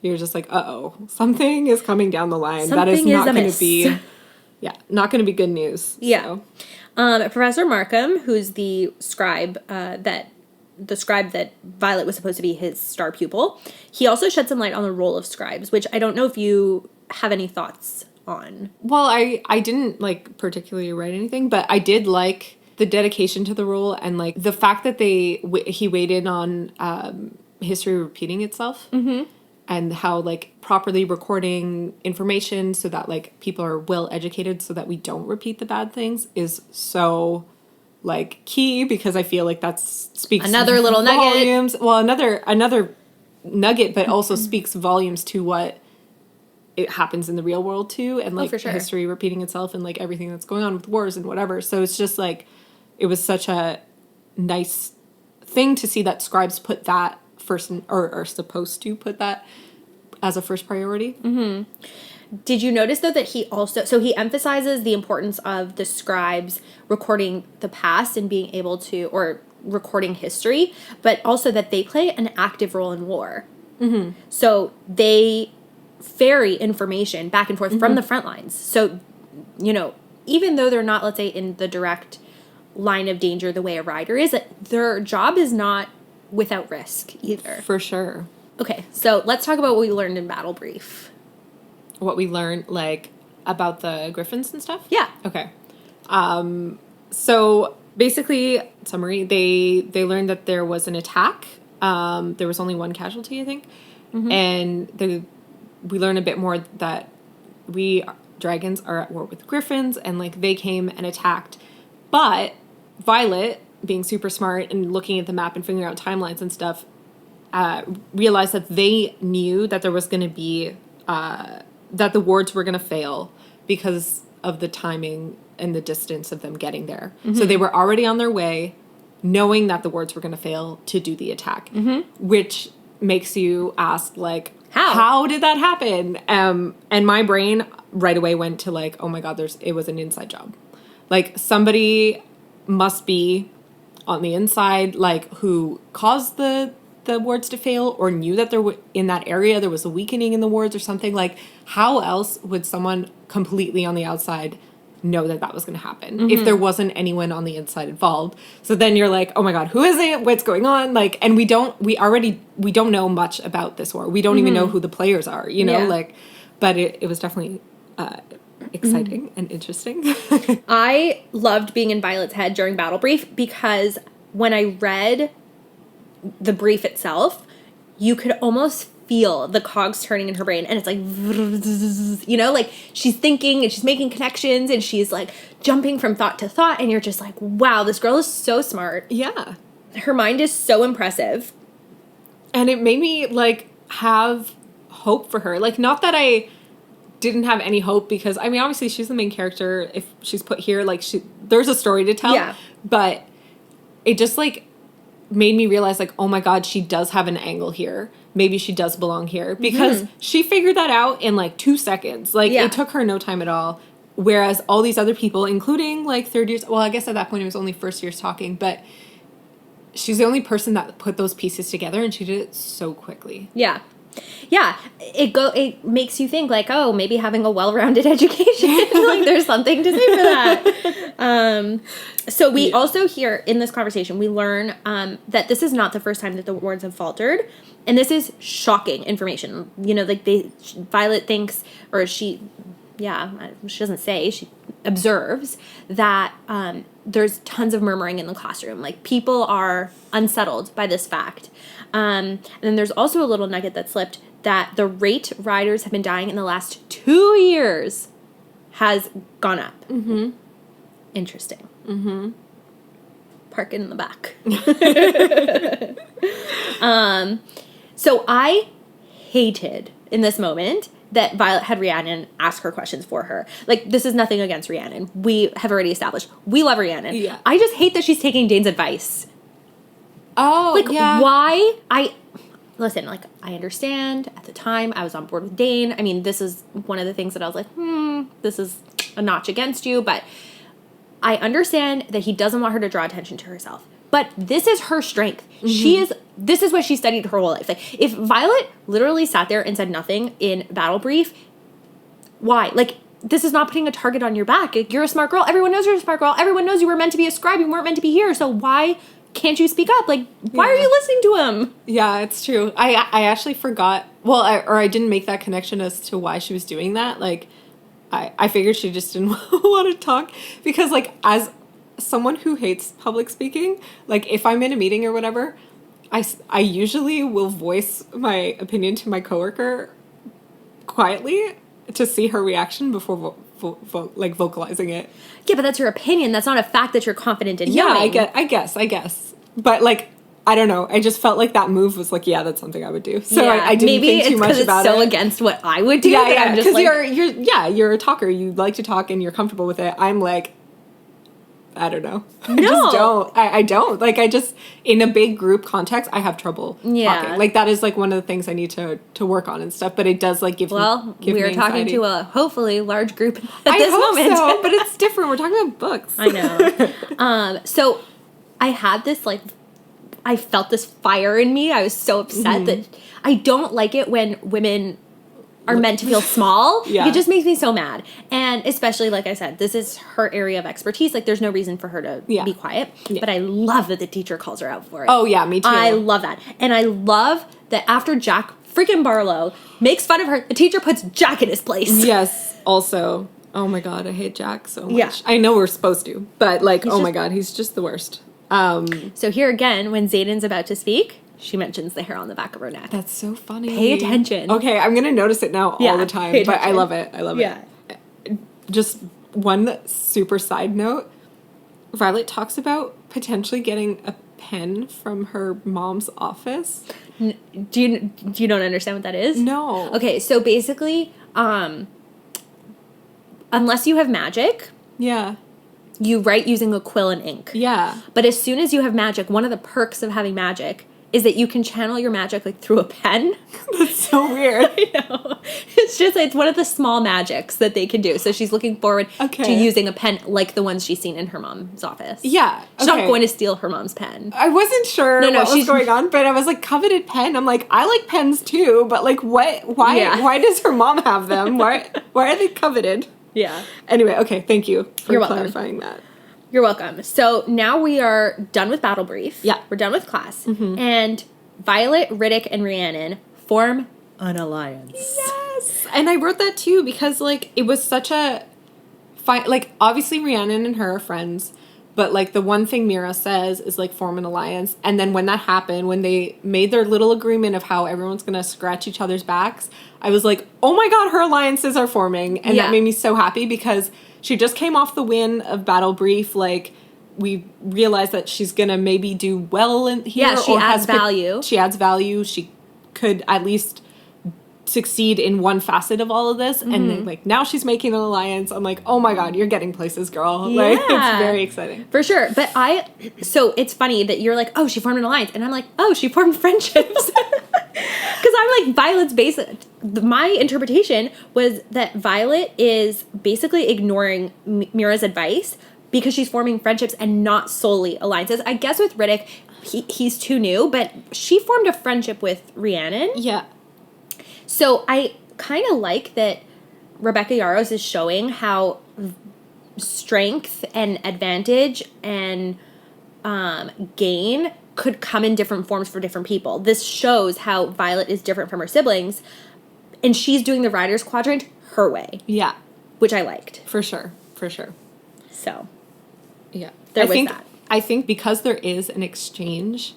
you're just like, uh-oh, something is coming down the line. That is not going to be, not going to be good news. Yeah. So. Professor Markham, who's the scribe that Violet was supposed to be his star pupil, he also shed some light on the role of scribes, which I don't know if you have any thoughts on. Well, I didn't, like, particularly write anything, but I did like the dedication to the role and, like, the fact that he weighed in on history repeating itself. Mm-hmm. And how, like, properly recording information so that, like, people are well educated so that we don't repeat the bad things is so, like, key, because I feel like that speaks another little volumes. Nugget. Well, another nugget, but also speaks volumes to what it happens in the real world too, and like for sure. history repeating itself and like everything that's going on with wars and whatever. So it's just like, it was such a nice thing to see that scribes put that first or are supposed to put that as a first priority. Mm-hmm. Did you notice though that he emphasizes the importance of the scribes recording the past and being able to, or recording history, but also that they play an active role in war. Mm-hmm. So they ferry information back and forth from the front lines. So, you know, even though they're not, let's say, in the direct line of danger the way a rider is, their job is not without risk either. For sure. Okay, so let's talk about what we learned in Battle Brief. What we learned, like, about the griffins and stuff? Yeah. Okay. So basically, summary, they learned that there was an attack. There was only one casualty, I think. Mm-hmm. And we learn a bit more that dragons are at war with griffins, and like they came and attacked. But Violet, being super smart and looking at the map and figuring out timelines and stuff, realized that they knew that there was going to be that the wards were going to fail because of the timing and the distance of them getting there. Mm-hmm. So they were already on their way, knowing that the wards were going to fail to do the attack, which makes you ask, like, how did that happen? And my brain right away went to like, oh my God, it was an inside job. Like, somebody must be on the inside, like, who caused the wards to fail, or knew that in that area there was a weakening in the wards or something. Like, how else would someone completely on the outside know that was going to happen if there wasn't anyone on the inside involved? So then you're like, oh my God, who is it? What's going on? Like, and we don't know much about this war. We don't even know who the players are, you know, like, but it was definitely exciting and interesting. I loved being in Violet's head during Battle Brief, because when I read the brief itself, you could almost feel the cogs turning in her brain, and it's like, you know, like she's thinking and she's making connections and she's like jumping from thought to thought, and you're just like, wow, this girl is so smart. Yeah. Her mind is so impressive. And it made me like have hope for her. Like, not that I didn't have any hope, because I mean, obviously she's the main character. If she's put here, like, there's a story to tell. Yeah. But it just like made me realize, like, oh my God, she does have an angle here. Maybe she does belong here, because she figured that out in like 2 seconds. Like, it took her no time at all. Whereas all these other people, including like third years, well, I guess at that point it was only first years talking, but she's the only person that put those pieces together, and she did it so quickly. Yeah. Yeah, it makes you think, like, oh, maybe having a well-rounded education, like, there's something to say for that. So we also hear in this conversation, we learn that this is not the first time that the wards have faltered, and this is shocking information. You know, like, Violet thinks, or she doesn't say, she observes that there's tons of murmuring in the classroom. Like, people are unsettled by this fact. And then there's also a little nugget that slipped, that the rate riders have been dying in the last 2 years has gone up. Mm-hmm. Interesting. Mm-hmm. Park it in the back. So I hated in this moment that Violet had Rhiannon ask her questions for her. Like, this is nothing against Rhiannon. We have already established we love Rhiannon. Yeah. I just hate that she's taking Dane's advice. Oh, like, yeah. Why? Listen, like, I understand. At the time, I was on board with Dane. I mean, this is one of the things that I was like, this is a notch against you. But I understand that he doesn't want her to draw attention to herself. But this is her strength. Mm-hmm. This is what she studied her whole life. Like, if Violet literally sat there and said nothing in Battle Brief, why? Like, this is not putting a target on your back. Like, you're a smart girl. Everyone knows you're a smart girl. Everyone knows you were meant to be a scribe. You weren't meant to be here. So why can't you speak up? Like, why are you listening to him? Yeah, it's true. I actually forgot. Well, I didn't make that connection as to why she was doing that. Like, I figured she just didn't want to talk, because, like, as someone who hates public speaking, like, if I'm in a meeting or whatever, I usually will voice my opinion to my coworker quietly to see her reaction before vocalizing it. Yeah, but that's your opinion. That's not a fact that you're confident in knowing. Yeah, I guess. But, like, I don't know. I just felt like that move was like, yeah, that's something I would do. So Yeah, I didn't maybe think too much about it's so it. against what I would do. Yeah, that yeah, I'm just because you're a talker. You like to talk and you're comfortable with it. I'm like, I don't know. I just don't. I don't. Like, I just, in a big group context, I have trouble talking. Like, that is, like, one of the things I need to work on and stuff. But it does, like, give me we're talking to a, hopefully, large group at I this hope moment. so, but it's different. We're talking about books. I know. So, I had this, like, I felt this fire in me. I was so upset that I don't like it when women are meant to feel small. Yeah. It just makes me so mad. And especially, like I said, this is her area of expertise. Like, there's no reason for her to be quiet. Yeah. But I love that the teacher calls her out for it. Oh, yeah, me too. I love that. And I love that after Jack freaking Barlow makes fun of her, the teacher puts Jack in his place. Yes. Also, oh my God, I hate Jack so much. Yeah. I know we're supposed to, but, like, my God, he's just the worst. So here again, when Zayden's about to speak, she mentions the hair on the back of her neck. That's so funny. Pay attention. Okay, I'm gonna notice it now all the time. But I love it. I love it. Just one super side note. Violet talks about potentially getting a pen from her mom's office. Do you don't understand what that is? No. Okay, so basically, unless you have magic, you write using a quill and ink. Yeah. But as soon as you have magic, one of the perks of having magic is that you can channel your magic like through a pen. That's so weird. I know. It's one of the small magics that they can do. So she's looking forward to using a pen like the ones she's seen in her mom's office. Yeah. She's not going to steal her mom's pen. I wasn't sure what was going on, but I was like, coveted pen. I'm like, I like pens too, but like what? Why does her mom have them? Why are they coveted? Yeah. Anyway, okay, thank you for You're clarifying that. You're welcome. So now we are done with Battle Brief. Yeah. We're done with class. And Violet, Riddick, and Rhiannon form an alliance. Yes! And I wrote that too because, like, it was such a... like, obviously Rhiannon and her are friends, but, like, the one thing Mira says is, like, form an alliance. And then when that happened, when they made their little agreement of how everyone's going to scratch each other's backs, I was like, oh my God, her alliances are forming. And that made me so happy because she just came off the win of Battle Brief. Like, we realized that she's going to maybe do well in here. Yeah, she adds value. She adds value. She could at least succeed in one facet of all of this. And then, like, now she's making an alliance. I'm like, oh my God, you're getting places, girl. Yeah. Like, it's very exciting. For sure. But so it's funny that you're like, oh, she formed an alliance. And I'm like, oh, she formed friendships. Because I'm like, Violet's my interpretation was that Violet is basically ignoring Mira's advice because she's forming friendships and not solely alliances. I guess with Riddick, he's too new, but she formed a friendship with Rhiannon. Yeah. So I kind of like that Rebecca Yarros is showing how strength and advantage and gain could come in different forms for different people. This shows how Violet is different from her siblings, and she's doing the Rider's Quadrant her way. Yeah. Which I liked. For sure. For sure. So. Yeah. There was that. I think because there is an exchange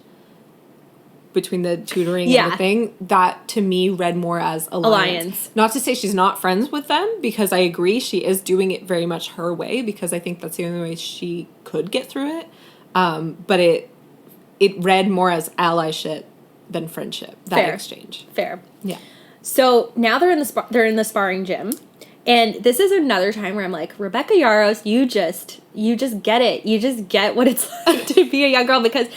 between the tutoring and everything, that to me read more as alliance. Not to say she's not friends with them, because I agree she is doing it very much her way, because I think that's the only way she could get through it. But it read more as allyship than friendship, that exchange. Fair. Yeah. So now they're in the sparring gym. And this is another time where I'm like, Rebecca Yarros, you just get it. You just get what it's like to be a young girl, because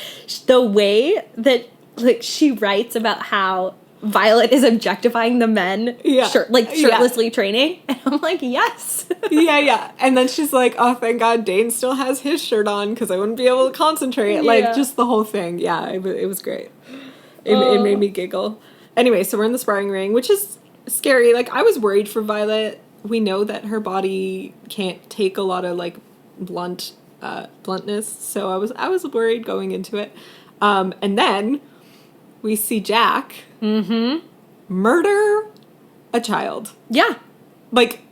the way that, like, she writes about how Violet is objectifying the men, shirtlessly training, and I'm like, yes. yeah. And then she's like, oh, thank God Dane still has his shirt on because I wouldn't be able to concentrate. Like, just the whole thing. Yeah, it was great. It made me giggle. Anyway, so we're in the sparring ring, which is scary. Like, I was worried for Violet. We know that her body can't take a lot of, like, bluntness, so I was worried going into it. And then we see Jack murder a child. Yeah. Like,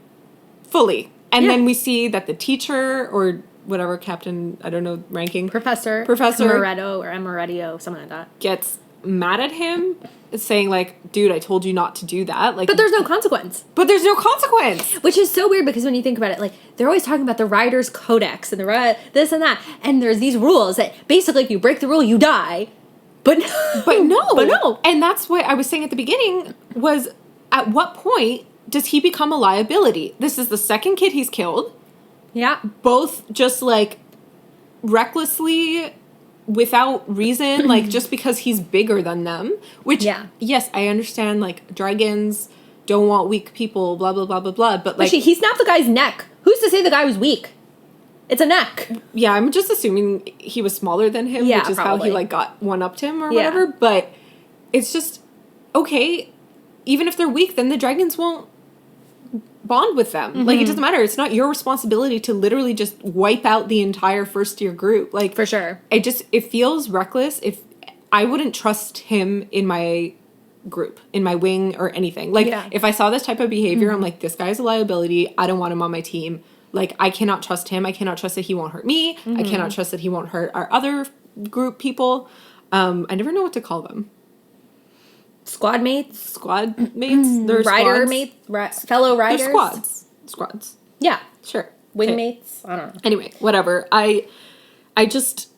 fully. And then we see that the teacher, or whatever captain, I don't know, ranking. Professor Amaretto or Amaretto, something like that. Gets mad at him, saying, like, dude, I told you not to do that. Like, but there's no consequence. Which is so weird, because when you think about it, like, they're always talking about the Rider's Codex and this and that, and there's these rules that basically if you break the rule, you die. But no. But no. And that's what I was saying at the beginning was, at what point does he become a liability? This is the second kid he's killed. Yeah. Both just, like, recklessly, without reason, like, just because he's bigger than them. Which, yes, I understand, like, dragons don't want weak people, blah, blah, blah, blah, blah. But, like... He snapped the guy's neck. Who's to say the guy was weak? It's a neck. Yeah, I'm just assuming he was smaller than him, which is how he, like, got one-upped him or whatever. But it's just, okay, even if they're weak, then the dragons won't bond with them. Mm-hmm. Like, it doesn't matter. It's not your responsibility to literally just wipe out the entire first-year group. Like, for sure. It feels reckless. If I wouldn't trust him in my group, in my wing or anything. Like, if I saw this type of behavior, I'm like, this guy's a liability. I don't want him on my team. Like, I cannot trust him. I cannot trust that he won't hurt me. I cannot trust that he won't hurt our other group people. I never know what to call them. Squad mates? They're rider squads. mates? Fellow riders? They're squads. Yeah. Sure. Wing mates? I don't know. Anyway, whatever. I just...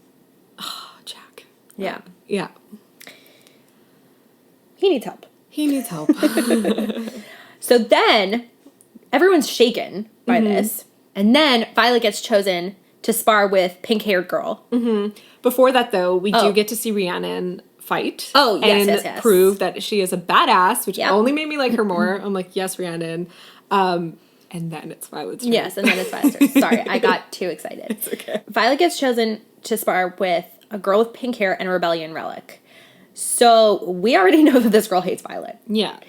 Oh, Jack. Yeah. Yeah. He needs help. He needs help. So then, everyone's shaken by this. And then Violet gets chosen to spar with pink-haired girl. Mm-hmm. Before that, though, we do get to see Rhiannon fight. Oh, yes, and prove that she is a badass, which only made me like her more. I'm like, yes, Rhiannon. And then it's Violet's turn. Yes, and then it's Violet's turn. Sorry, I got too excited. It's okay. Violet gets chosen to spar with a girl with pink hair and a rebellion relic. So we already know that this girl hates Violet. Yeah.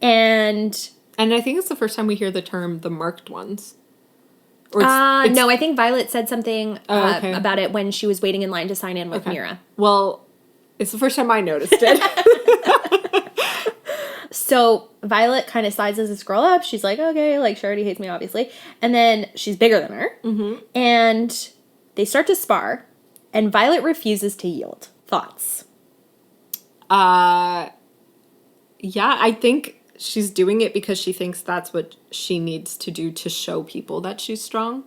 And I think it's the first time we hear the term the marked ones. Or no, I think Violet said something about it when she was waiting in line to sign in with Mira. Well, it's the first time I noticed it. So Violet kind of sizes this girl up. She's like, okay, like, she already hates me, obviously. And then she's bigger than her. Mm-hmm. And they start to spar. And Violet refuses to yield. Thoughts? Yeah, I think she's doing it because she thinks that's what she needs to do to show people that she's strong.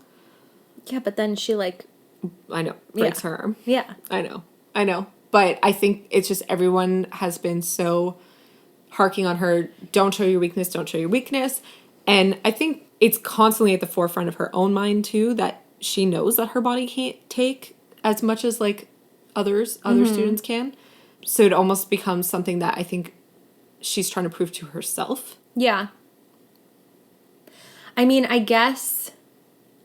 Yeah, but then she, like... I know. Breaks her arm. Yeah. I know. But I think it's just everyone has been so harking on her, don't show your weakness, don't show your weakness. And I think it's constantly at the forefront of her own mind, too, that she knows that her body can't take as much as, like, other students can. So it almost becomes something that I think she's trying to prove to herself. Yeah. I mean, I guess,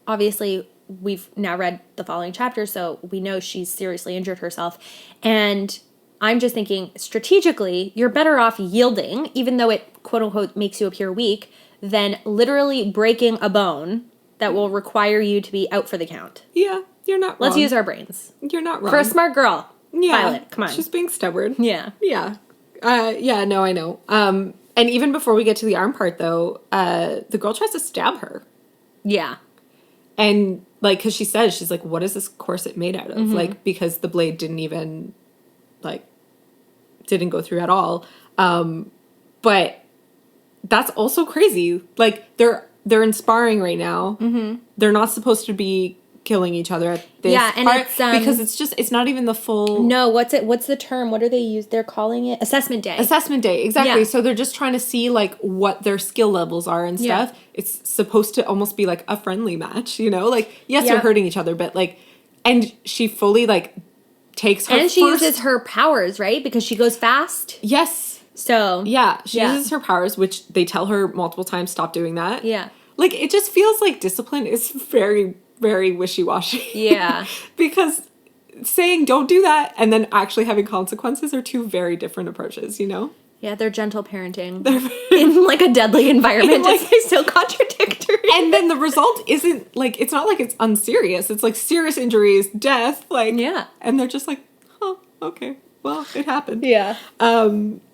obviously, we've now read the following chapter, so we know she's seriously injured herself. And I'm just thinking, strategically, you're better off yielding, even though it, quote-unquote, makes you appear weak, than literally breaking a bone that will require you to be out for the count. Yeah, you're not wrong. Let's use our brains. You're not wrong. For a smart girl. Yeah. Violet, come on. She's being stubborn. Yeah. Yeah. No, I know. And even before we get to the arm part, though, the girl tries to stab her. Yeah. And, like, because she says, she's like, what is this corset made out of? Mm-hmm. Like, because the blade didn't even, like, didn't go through at all. But that's also crazy. Like, they're in sparring right now. Mm-hmm. They're not supposed to be killing each other at this and part it's because it's not even the full... No, what's the term? What do they use? They're calling it assessment day. Assessment day, exactly. Yeah. So they're just trying to see, like, what their skill levels are and stuff. Yeah. It's supposed to almost be, like, a friendly match, you know? Like, yes, they're hurting each other, but, like... And she fully, like, takes her And she uses her powers, right? Because she goes fast. Yes. So... Yeah, she uses her powers, which they tell her multiple times, stop doing that. Yeah. Like, it just feels like discipline is very... very wishy-washy. Yeah. Because saying don't do that and then actually having consequences are two very different approaches, you know? Yeah, they're gentle parenting. In, like, a deadly environment. Like, it's so contradictory. And then the result isn't, like, it's not like it's unserious. It's, like, serious injuries, death, like... Yeah. And they're just like, oh, okay, well, it happened. Yeah.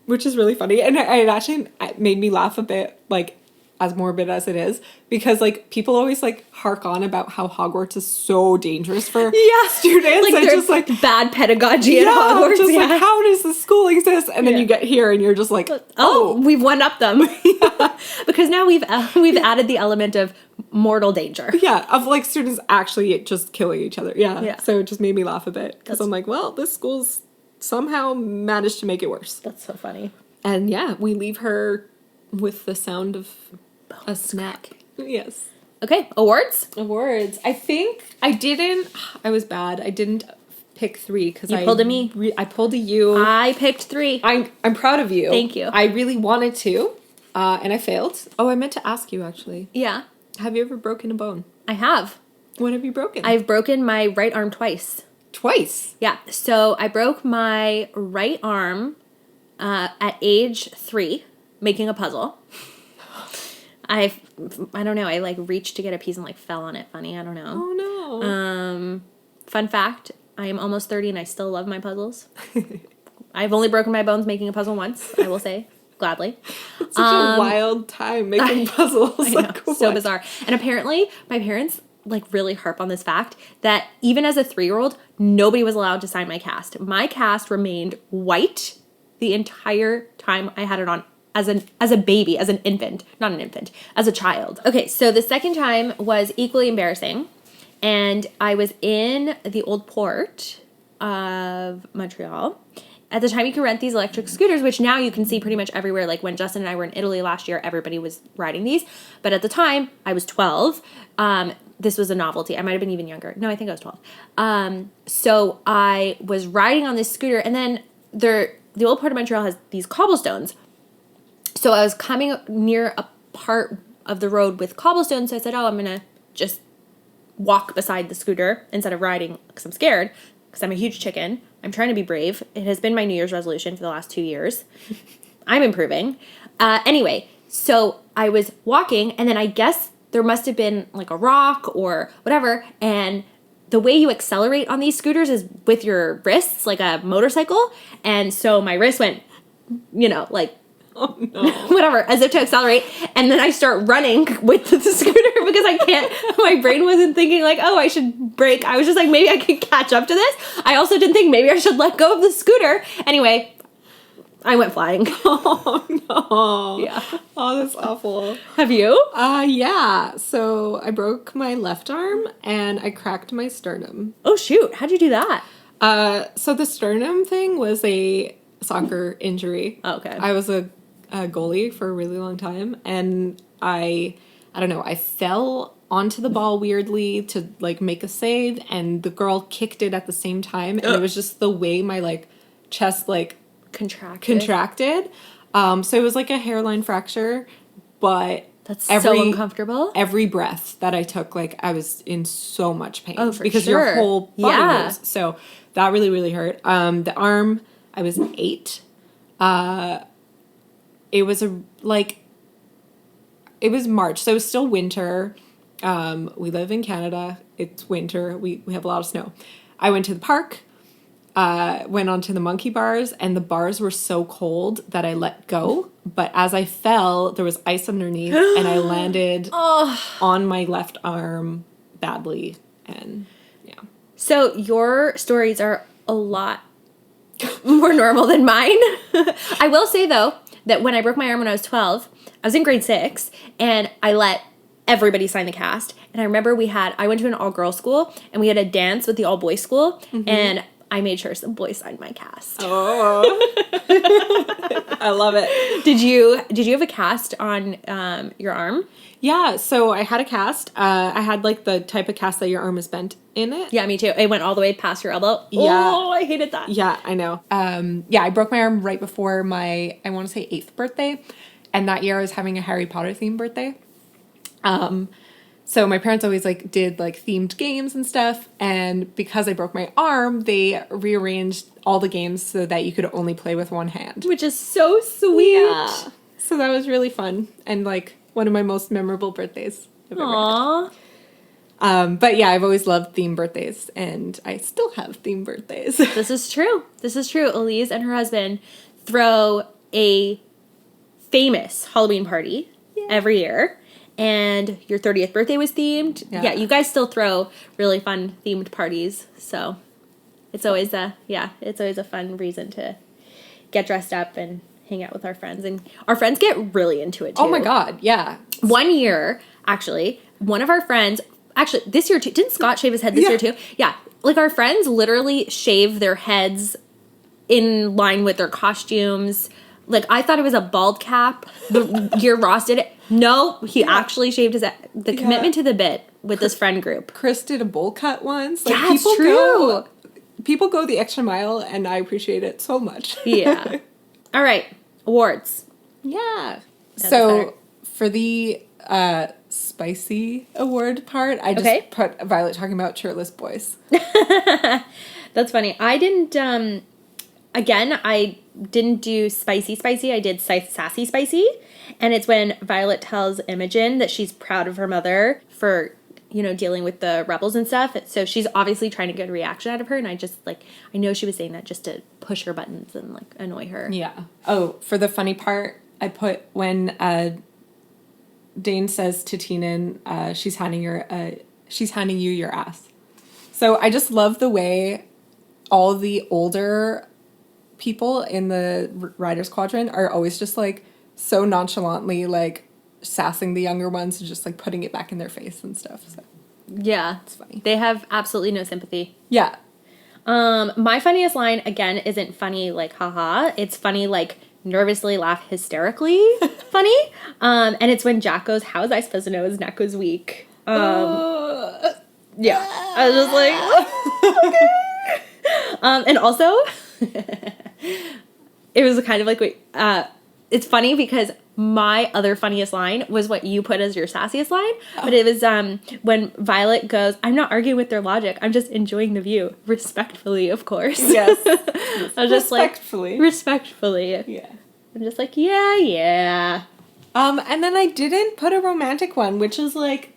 Which is really funny. And it actually made me laugh a bit, like, as morbid as it is, because, like, people always, like, hark on about how Hogwarts is so dangerous for students. Like, and there's just, like, bad pedagogy at Hogwarts. Just, like, how does this school exist? And then you get here and you're just like, oh. We've one-upped them. Because now we've added the element of mortal danger. Yeah, of, like, students actually just killing each other. Yeah. So it just made me laugh a bit. Because I'm like, well, this school's somehow managed to make it worse. That's so funny. And yeah, we leave her with the sound of a snap. Yes. Okay, awards? Awards. I think I was bad. I didn't pick 3 because You pulled a me. I pulled a you. I picked 3. I'm proud of you. Thank you. I really wanted to, and I failed. Oh, I meant to ask you actually. Yeah. Have you ever broken a bone? I have. What have you broken? I've broken my right arm twice. Twice? Yeah. So I broke my right arm at age 3 making a puzzle. I don't know. I like reached to get a piece and like fell on it. Funny. I don't know. Oh no. Fun fact. I am almost 30 and I still love my puzzles. I've only broken my bones making a puzzle once, I will say. Gladly. It's such a wild time making puzzles. I know, so bizarre. And apparently, my parents like really harp on this fact that even as a 3-year-old, nobody was allowed to sign my cast. My cast remained white the entire time I had it on as a baby, as an infant. Not an infant, as a child. Okay, so the second time was equally embarrassing. And I was in the old port of Montreal. At the time, you could rent these electric scooters, which now you can see pretty much everywhere. Like when Justin and I were in Italy last year, everybody was riding these. But at the time, I was 12. This was a novelty. I might have been even younger. No, I think I was 12. So I was riding on this scooter. And then the old port of Montreal has these cobblestones. So I was coming near a part of the road with cobblestones. So I said, oh, I'm going to just walk beside the scooter instead of riding because I'm scared because I'm a huge chicken. I'm trying to be brave. It has been my New Year's resolution for the last 2 years. I'm improving. Anyway, so I was walking and then I guess there must have been like a rock or whatever. And the way you accelerate on these scooters is with your wrists, like a motorcycle. And so my wrist went, like, oh no. whatever, as if to accelerate. And then I start running with the scooter because I can't, my brain wasn't thinking like, oh, I should brake. I was just like, maybe I could catch up to this. I also didn't think maybe I should let go of the scooter. Anyway, I went flying. Oh no. Yeah. Oh, that's awful. Have you? Yeah. So I broke my left arm and I cracked my sternum. Oh shoot. How'd you do that? So the sternum thing was a soccer injury. Oh, okay. I was a goalie for a really long time, and I don't know, I fell onto the ball weirdly to like make a save, and the girl kicked it at the same time, and it was just the way my like chest like contracted. So it was like a hairline fracture, but that's so uncomfortable. Every breath that I took, like I was in so much pain. Oh, for because sure. your whole body moves. So that really, really hurt. The arm, I was 8. It was it was March, so it was still winter. We live in Canada. It's winter. We have a lot of snow. I went to the park, went onto the monkey bars, and the bars were so cold that I let go. But as I fell, there was ice underneath, and I landed on my left arm badly. And yeah. So your stories are a lot more normal than mine. I will say, though, that when I broke my arm when I was 12, I was in grade 6, and I let everybody sign the cast. And I remember I went to an all-girls school, and we had a dance with the all-boys school, and I made sure some boys signed my cast. Oh. I love it. Did you have a cast on your arm? Yeah, so I had a cast. I had like the type of cast that your arm is bent in it. Yeah, me too. It went all the way past your elbow. Yeah. Oh, I hated that. Yeah, I know. Yeah, I broke my arm right before my, I want to say 8th birthday. And that year I was having a Harry Potter themed birthday. So my parents always like did like themed games and stuff. And because I broke my arm, they rearranged all the games so that you could only play with one hand. Which is so sweet. Yeah. So that was really fun. And like one of my most memorable birthdays I've ever had. But yeah, I've always loved themed birthdays, and I still have themed birthdays. This is true. Elyse and her husband throw a famous Halloween party every year. And your 30th birthday was themed. Yeah, you guys still throw really fun themed parties. So it's always a fun reason to get dressed up and hang out with our friends. And our friends get really into it too. Oh my God, yeah. One year, actually, one of our friends, this year too, didn't Scott shave his head this year too? Yeah. Like our friends literally shave their heads in line with their costumes. Like, I thought it was a bald cap the year Ross did it. No, he actually shaved his... The commitment to the bit with this friend group. Chris did a bowl cut once. Like, Yeah, it's true. People go the extra mile, and I appreciate it so much. Yeah. All right. Awards. Yeah. That's So, better. for the spicy award part, I just put Violet talking about shirtless boys. That's funny. I didn't... Again, I didn't do spicy. I did sassy spicy. And it's when Violet tells Imogen that she's proud of her mother for, you know, dealing with the rebels and stuff. So she's obviously trying to get a reaction out of her. And I just, like, I know she was saying that just to push her buttons and, like, annoy her. Yeah. Oh, for the funny part, I put when Dane says to Teenan, she's handing you your ass. So I just love the way all the older people in the Riders Quadrant are always just, like, so nonchalantly, like, sassing the younger ones and just, like, putting it back in their face and stuff. So yeah. it's funny. They have absolutely no sympathy. Yeah. My funniest line, again, isn't funny, like, haha. It's funny, like, nervously laugh hysterically funny. And it's when Jack goes, how was I supposed to know his neck was weak? Yeah. I was just like, okay. And also, it was kind of like, it's funny because my other funniest line was what you put as your sassiest line, but it was when Violet goes, I'm not arguing with their logic, I'm just enjoying the view. Respectfully, of course. Yes. I was just respectfully. like, respectfully. Yeah. I'm just like, yeah. And then I didn't put a romantic one, which is, like,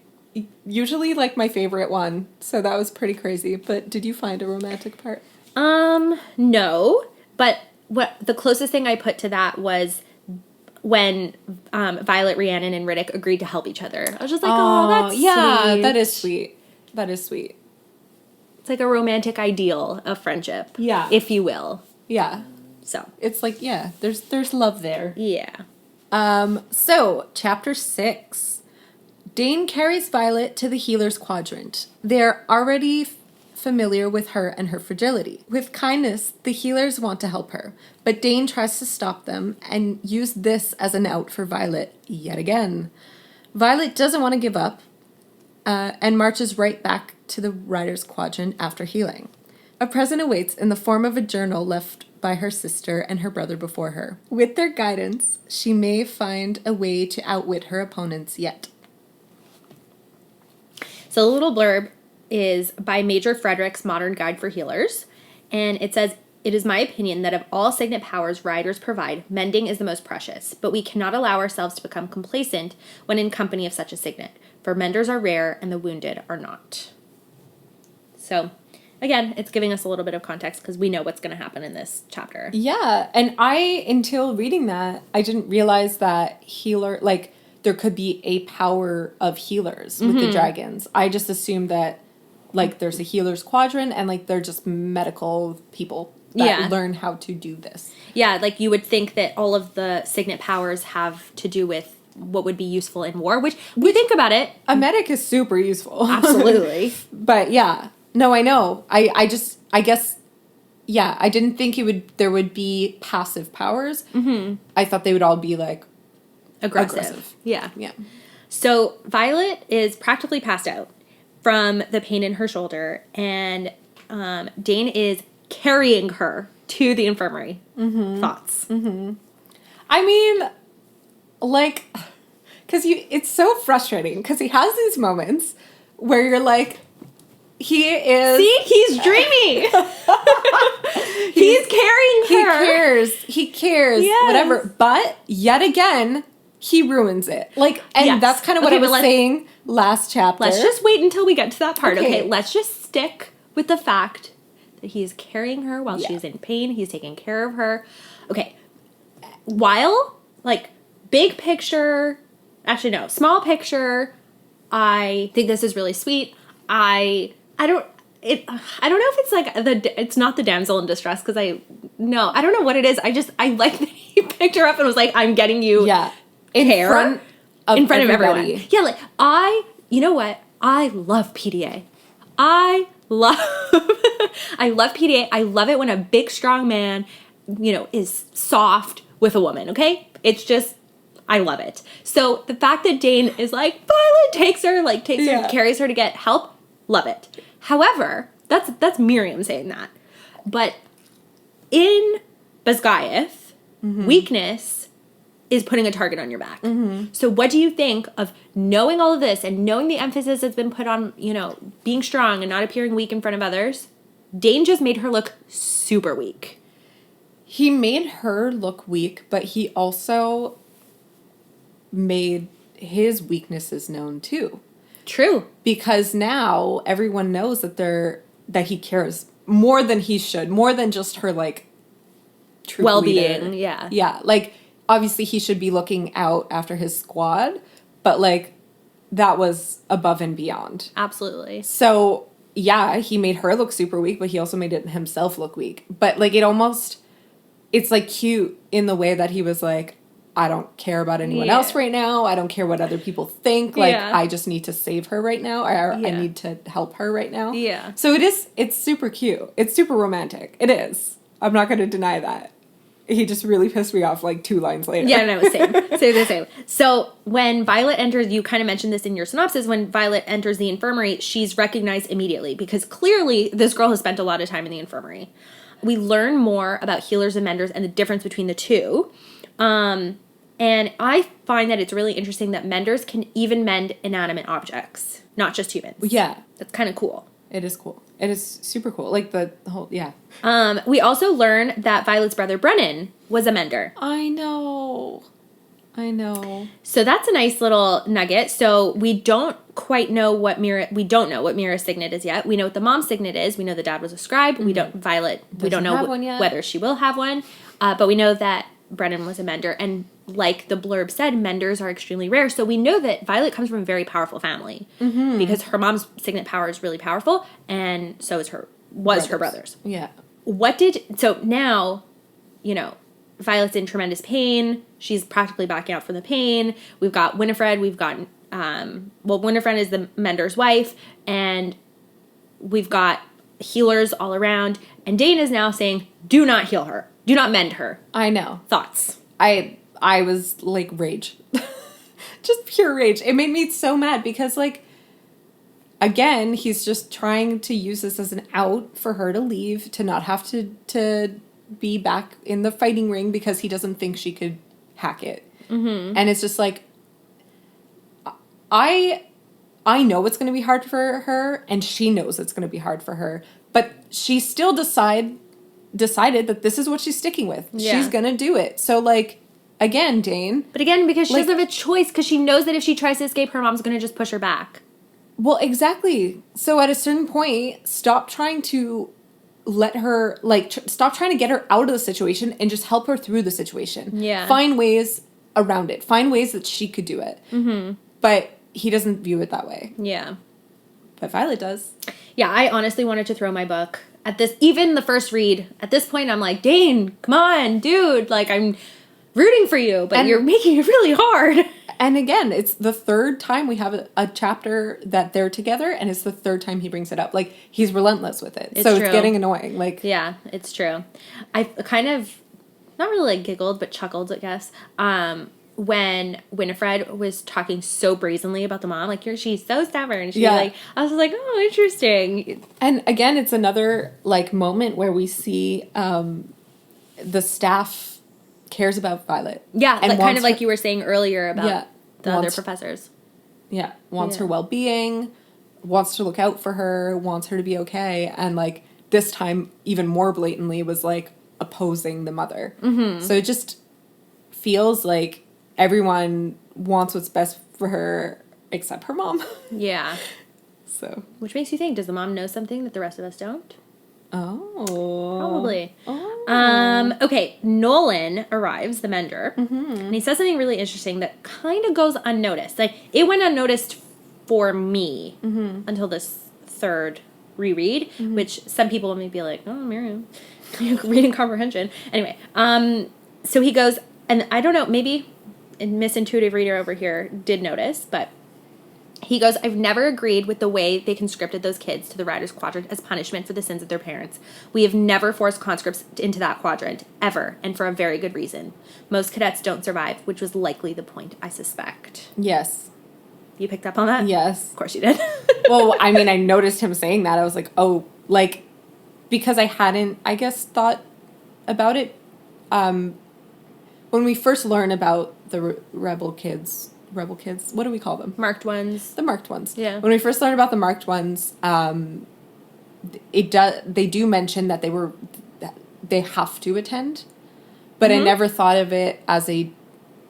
usually, like, my favorite one. So that was pretty crazy. But did you find a romantic part? No. But what the closest thing I put to that was when Violet, Rhiannon, and Riddick agreed to help each other. I was just like, oh, that's sweet. That is sweet. That is sweet. It's like a romantic ideal of friendship. Yeah. If you will. Yeah. So. It's like, yeah, there's love there. Yeah. So, chapter 6. Dane carries Violet to the healer's quadrant. They're already familiar with her and her fragility. With kindness, the healers want to help her, but Dane tries to stop them and use this as an out for Violet yet again. Violet doesn't want to give up and marches right back to the Rider's Quadrant after healing. A present awaits in the form of a journal left by her sister and her brother before her. With their guidance, she may find a way to outwit her opponents yet. So the little blurb is by Major Frederick's Modern Guide for Healers, and it says, it is my opinion that of all signet powers riders provide, mending is the most precious, but we cannot allow ourselves to become complacent when in company of such a signet, for menders are rare and the wounded are not. So, again, it's giving us a little bit of context because we know what's going to happen in this chapter. Yeah, and until reading that, I didn't realize that there could be a power of healers with the dragons. I just assumed that, like, there's a healer's quadrant and, like, they're just medical people that learn how to do this. Yeah, like, you would think that all of the signet powers have to do with what would be useful in war, which we think about it. A medic is super useful. Absolutely. But, yeah. No, I know. I guess, yeah, I didn't think there would be passive powers. Mm-hmm. I thought they would all be, like, aggressive. Yeah. Yeah. So Violet is practically passed out from the pain in her shoulder, and Dane is carrying her to the infirmary. Mm-hmm. Thoughts? Mm-hmm. I mean, like, because it's so frustrating because he has these moments where you're like, he is... See? He's dreamy! He's carrying her! He cares, yes. whatever. But, yet again, he ruins it. Like, and that's kind of what I was saying last chapter. Let's just wait until we get to that part, okay? Let's just stick with the fact that he is carrying her while she's in pain. He's taking care of her. Okay. While, like, big picture... Actually, no. Small picture. I think this is really sweet. I don't know if it's like it's not the damsel in distress because I don't know what it is. I like that he picked her up and was like, I'm getting you in front of everyone. Yeah, like you know what? I love PDA. I love I love PDA. I love it when a big, strong man, is soft with a woman, okay? It's just, I love it. So the fact that Dane is like, Violet takes her, carries her to get help, love it. However, that's Myriam saying that. But in Basgaev, weakness is putting a target on your back. So what do you think of knowing all of this and knowing the emphasis that's been put on, being strong and not appearing weak in front of others? Dane just made her look super weak. He made her look weak, but he also made his weaknesses known too. True. Because now everyone knows that he cares more than he should, more than just her true well-being, leader. Yeah, obviously he should be looking out after his squad, but that was above and beyond. Absolutely. So, yeah, he made her look super weak, but he also made himself look weak. But it's cute in the way that he was like, I don't care about anyone else right now. I don't care what other people think. I just need to save her right now, or I need to help her right now. Yeah. So it's super cute. It's super romantic. It is. I'm not going to deny that. He just really pissed me off 2 lines later. Yeah, no, same. Say the same. So when Violet enters, you kind of mentioned this in your synopsis, when Violet enters the infirmary, she's recognized immediately because clearly this girl has spent a lot of time in the infirmary. We learn more about healers and menders and the difference between the two. And I find that it's really interesting that menders can even mend inanimate objects, not just humans. Yeah. That's kind of cool. It is cool. It is super cool. The whole, yeah. We also learn that Violet's brother Brennan was a mender. I know. So that's a nice little nugget. So we don't quite know we don't know what Mira's signet is yet. We know what the mom's signet is. We know the dad was a scribe. We don't know whether she will have one. But we know that Brennan was a mender. And like the blurb said, menders are extremely rare. So we know that Violet comes from a very powerful family because her mom's signet power is really powerful, and so is her brother's. Yeah. So now, Violet's in tremendous pain. She's practically backing out from the pain. We've got Winifred. We've got Winifred is the mender's wife, and we've got healers all around. And Dane is now saying, "Do not heal her. Do not mend her." I know. Thoughts? I was rage. Just pure rage. It made me so mad because again, he's just trying to use this as an out for her to leave, to not have to be back in the fighting ring because he doesn't think she could hack it. Mm-hmm. And it's just I know it's going to be hard for her, and she knows it's going to be hard for her, but she still decided that this is what she's sticking with. Yeah. She's going to do it. So again, Dane. But again, because she doesn't have a choice, because she knows that if she tries to escape, her mom's going to just push her back. Well, exactly. So at a certain point, stop trying to let her, stop trying to get her out of the situation and just help her through the situation. Yeah. Find ways around it. Find ways that she could do it. Mm-hmm. But he doesn't view it that way. Yeah. But Violet does. Yeah, I honestly wanted to throw my book at this, even the first read. At this point, I'm like, Dane, come on, dude. I'm rooting for you, but you're making it really hard. And again, it's the third time we have a chapter that they're together, and it's the third time he brings it up. He's relentless with it. It's getting annoying. Yeah, it's true. I kind of, not really giggled, but chuckled, I guess, when Winifred was talking so brazenly about the mom. She's so stubborn. I was oh, interesting. And again, it's another, moment where we see the staff cares about Violet. Yeah, and kind of like you were saying earlier about the other professors. Yeah, wants her well-being, wants to look out for her, wants her to be okay, and this time even more blatantly was opposing the mother. Mm-hmm. So it just feels like everyone wants what's best for her except her mom. Yeah. So. Which makes you think, does the mom know something that the rest of us don't? Oh. Probably. Oh. Okay, Nolan arrives, the mender, and he says something really interesting that kind of goes unnoticed. It went unnoticed for me until this third reread, which some people may be like, oh, Myriam, reading comprehension. Anyway, so he goes, and I don't know, maybe a misintuitive reader over here did notice, but He goes, I've never agreed with the way they conscripted those kids to the Riders Quadrant as punishment for the sins of their parents. We have never forced conscripts into that quadrant, ever, and for a very good reason. Most cadets don't survive, which was likely the point, I suspect. Yes. You picked up on that? Yes. Of course you did. Well, I mean, I noticed him saying that. I was like, oh, like, because I hadn't, I guess, thought about it. When we first learn about the rebel kids, what do we call them? Marked ones. The marked ones. Yeah. When we first learned about the marked ones, they do mention that they have to attend, but I never thought of it as a,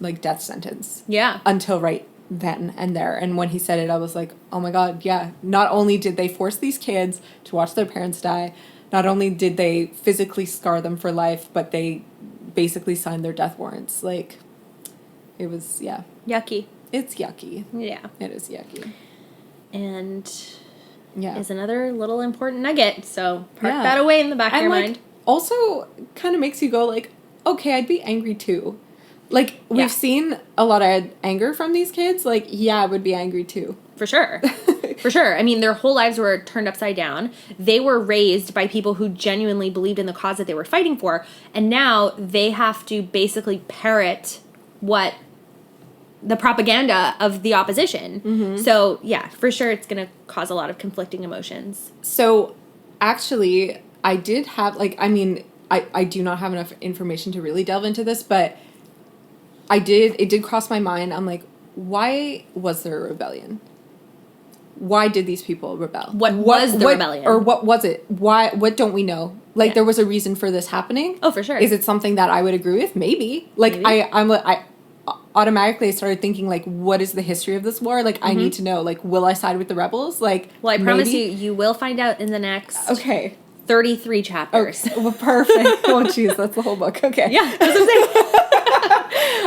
like, death sentence. Yeah. Until right then and there. And when he said it, I was like, oh my God, yeah. Not only did they force these kids to watch their parents die, not only did they physically scar them for life, but they basically signed their death warrants. Like, it was, yeah. Yucky. It's yucky. Yeah. It is yucky. And yeah, is another little important nugget. So park that away in the back of your mind. Also kind of makes you go like, okay, I'd be angry too. Like, we've seen a lot of anger from these kids. Like, yeah, I would be angry too. For sure. For sure. I mean, their whole lives were turned upside down. They were raised by people who genuinely believed in the cause that they were fighting for. And now they have to basically parrot what the propaganda of the opposition. Mm-hmm. So, yeah, for sure it's going to cause a lot of conflicting emotions. So, actually, I did have, like, I mean, I do not have enough information to really delve into this, but it did cross my mind. I'm like, why was there a rebellion? Why did these people rebel? What was the rebellion? Or what was it? Why? What don't we know? Like, there was a reason for this happening. Oh, for sure. Is it something that I would agree with? Maybe. Like, maybe. I automatically started thinking, like, what is the history of this war? Like, I need to know. Like, will I side with the rebels? Like, well, I promise you will find out in the next 33 chapters. Okay. Well, perfect. Oh, jeez, that's the whole book. Okay. Yeah, that's what I'm saying.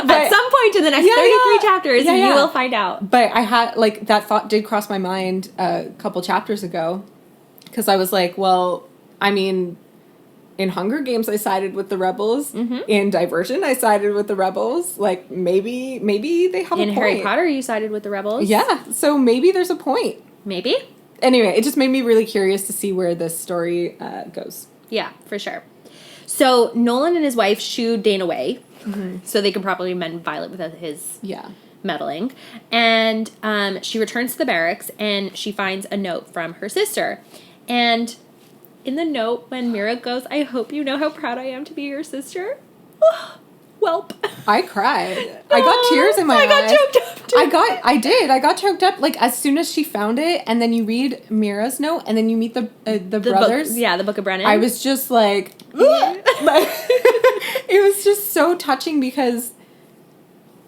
At some point in the next 33 chapters, you will find out. But I had, like, that thought did cross my mind a couple chapters ago. Because I was like, well, I mean, in Hunger Games, I sided with the rebels. Mm-hmm. In Diversion, I sided with the rebels. Like, maybe they have a point. In Harry Potter, you sided with the rebels. Yeah, so maybe there's a point. Maybe. Anyway, it just made me really curious to see where this story goes. Yeah, for sure. So Nolan and his wife shoo Dane away, so they can properly mend Violet without his meddling. And she returns to the barracks, and she finds a note from her sister. And in the note, when Mira goes, I hope you know how proud I am to be your sister. Oh, welp. I cried. I got tears in my eyes. I got choked up too. I got choked up. Like, as soon as she found it, and then you read Mira's note, and then you meet the brothers. The Book of Brennan. I was just like, it was just so touching because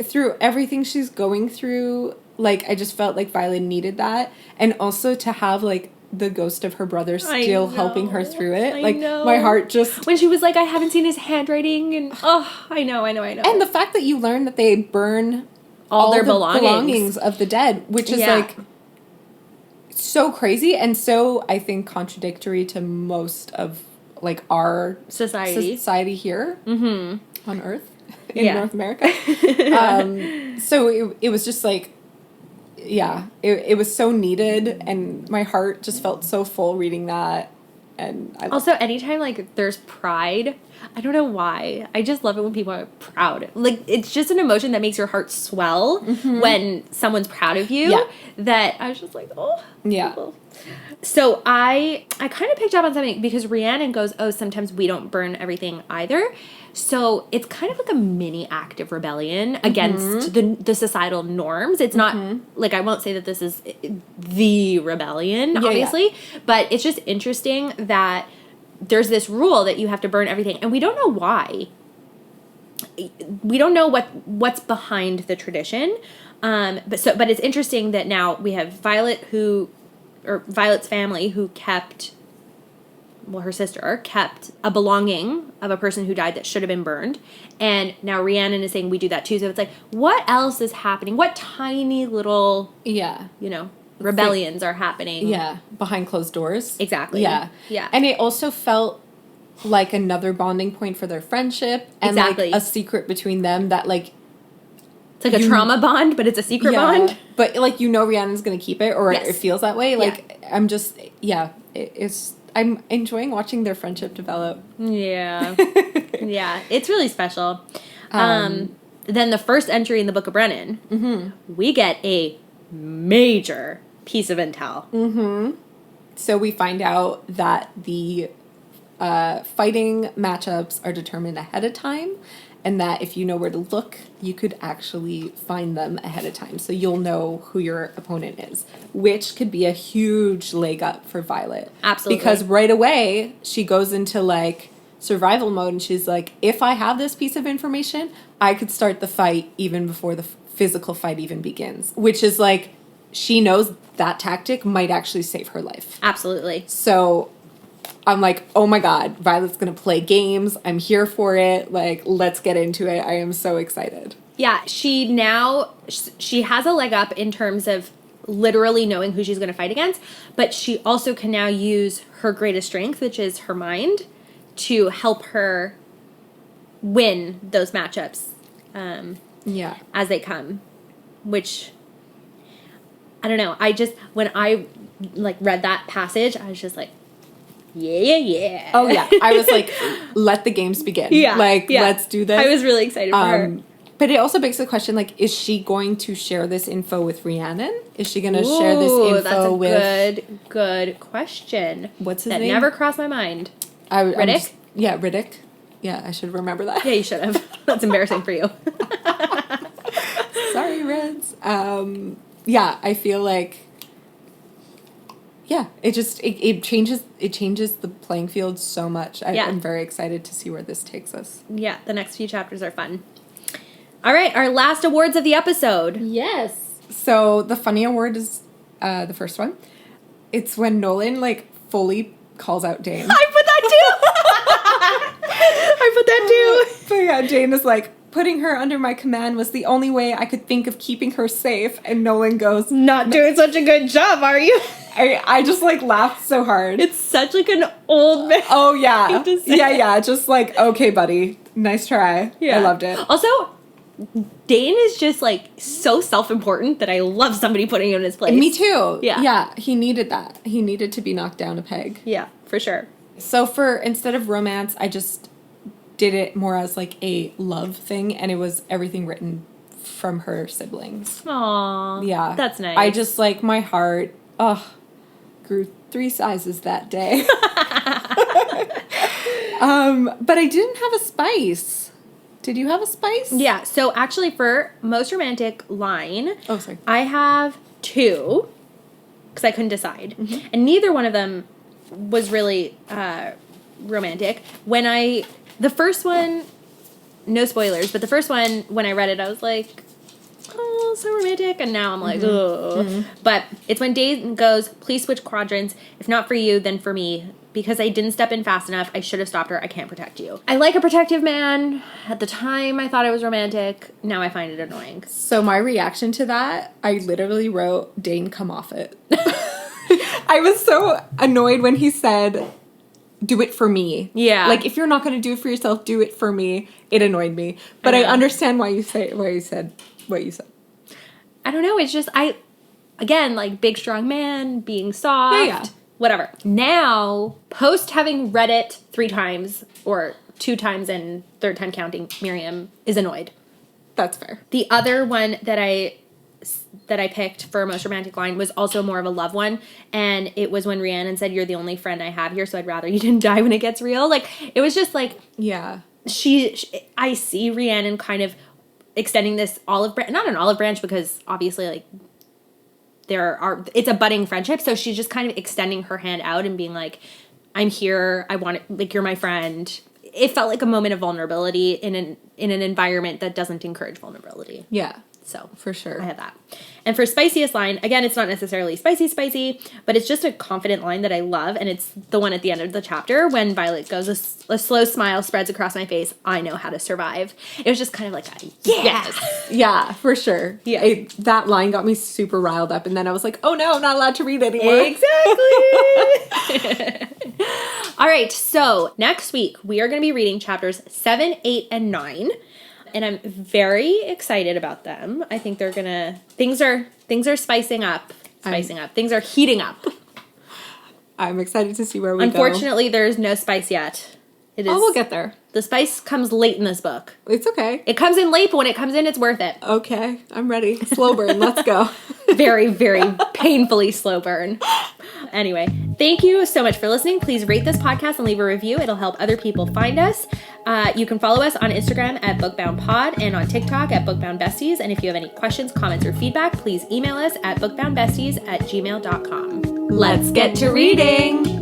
through everything she's going through, like, I just felt like Violet needed that. And also to have, like, the ghost of her brother still helping her through it. Like, my heart just... When she was like, I haven't seen his handwriting, and I know. And the fact that you learn that they burn all their the belongings of the dead, which is, like, so crazy and so, I think, contradictory to most of, like, our society here on Earth, in North America. So it was just, like, it was so needed, and my heart just felt so full reading that. And also, anytime, like, there's pride, I don't know why, I just love it when people are proud. Like, it's just an emotion that makes your heart swell when somene's proud of you. That I was just like, oh. Yeah. People. So I kind of picked up on something because Rhiannon goes, oh, sometimes we don't burn everything either. So it's kind of like a mini act of rebellion against the societal norms. It's not, like, I won't say that this is the rebellion, obviously, but it's just interesting that there's this rule that you have to burn everything, and we don't know why. We don't know what's behind the tradition, but it's interesting that now we have Violet's family who kept... Well, her sister kept a belonging of a person who died that should have been burned. And now Rhiannon is saying we do that too. So it's like, what else is happening? What tiny little, rebellions are happening? Yeah, behind closed doors. Exactly. Yeah. Yeah. And it also felt like another bonding point for their friendship. And like a secret between them that, like, It's like a trauma bond, but it's a secret bond. But, like, you know Rhiannon's going to keep it, or Yes. it feels that way. Like, I'm just, I'm enjoying watching their friendship develop. Yeah. Yeah. It's really special. Then the first entry in the Book of Brennan, we get a major piece of intel. So we find out that the fighting matchups are determined ahead of time, and that if you know where to look, you could actually find them ahead of time. So you'll know who your opponent is, which could be a huge leg up for Violet. Absolutely. Because right away, she goes into, like, survival mode, and she's like, if I have this piece of information, I could start the fight even before the physical fight even begins. Which is, like, she knows that tactic might actually save her life. Absolutely. So I'm like, oh my God, Violet's going to play games. I'm here for it. Like, let's get into it. I am so excited. Yeah, she has a leg up in terms of literally knowing who she's going to fight against, but she also can now use her greatest strength, which is her mind, to help her win those matchups as they come, which, I don't know, when I, like, read that passage, I was just like, yeah. Oh, yeah. I was like, let the games begin. Yeah. Let's do this. I was really excited for her. But it also begs the question, like, is she going to share this info with Rhiannon? Is she going to share this info that's a good question. What's his name? That never crossed my mind. Riddick? Riddick. Yeah, I should remember that. Yeah, you should have. That's embarrassing for you. Sorry, Reds. I feel like, it changes the playing field so much. I'm very excited to see where this takes us. Yeah, the next few chapters are fun. All right, our last awards of the episode. Yes. So the funny award is the first one. It's when Nolan, like, fully calls out Dane. I put that too. But yeah, Dane is like, putting her under my command was the only way I could think of keeping her safe. And Nolan goes, not doing such a good job, are you? I just, like, laughed so hard. It's such, like, an old man. Oh, yeah. Yeah. Just like, okay, buddy. Nice try. Yeah. I loved it. Also, Dane is just, like, so self-important that I love somebody putting him in his place. Me too. Yeah. Yeah, he needed that. He needed to be knocked down a peg. Yeah, for sure. So instead of romance, I just did it more as, like, a love thing, and it was everything written from her siblings. Aww. Yeah. That's nice. I just, like, my heart, grew 3 sizes that day. But I didn't have a spice. Did you have a spice? Yeah, so actually for most romantic line, I have 2, because I couldn't decide. Mm-hmm. And neither one of them was really romantic. The first one, no spoilers, but the first one, when I read it, I was like, oh, so romantic. And now I'm like, oh. Mm-hmm. But it's when Dane goes, please switch quadrants. If not for you, then for me. Because I didn't step in fast enough, I should have stopped her. I can't protect you. I like a protective man. At the time, I thought it was romantic. Now I find it annoying. So my reaction to that, I literally wrote, Dane, come off it. I was so annoyed when he said, do it for me. Yeah. Like, if you're not going to do it for yourself, do it for me. It annoyed me. But I understand why you said what you said. I don't know. It's just, again, like, big, strong man, being soft. Yeah. Whatever. Now, post having read it 3 times, or 2 times and third time counting, Myriam is annoyed. That's fair. The other one that I picked for most romantic line was also more of a love one, and it was when Rhiannon said, you're the only friend I have here, so I'd rather you didn't die when it gets real. Like, it was just like, yeah, I see Rhiannon kind of extending this olive branch, not an olive branch, because obviously, like, it's a budding friendship, so she's just kind of extending her hand out and being like, I'm here, I want it, like, you're my friend. It felt like a moment of vulnerability in an environment that doesn't encourage vulnerability. Yeah. So, for sure. I had that. And for spiciest line, again, it's not necessarily spicy, but it's just a confident line that I love, and it's the one at the end of the chapter when Violet goes, a slow smile spreads across my face, I know how to survive. It was just kind of like, yes! Yeah, for sure. Yeah. That line got me super riled up, and then I was like, oh no, I'm not allowed to read anymore. Exactly! All right, so next week, we are going to be reading chapters 7, 8, and 9. and I'm very excited about them. I think they're gonna things are spicing up. Things are heating up. I'm excited to see where we go. Unfortunately, there's no spice yet. It is. Oh, we'll get there. The spice comes late in this book. It's okay. It comes in late, but when it comes in, it's worth it. Okay, I'm ready. Slow burn. Let's go. Very, very painfully slow burn. Anyway, thank you so much for listening. Please rate this podcast and leave a review. It'll help other people find us. You can follow us on Instagram at bookboundpod and on TikTok at Book Bound Besties. And if you have any questions, comments, or feedback, please email us at bookboundbesties@gmail.com. Let's get to reading.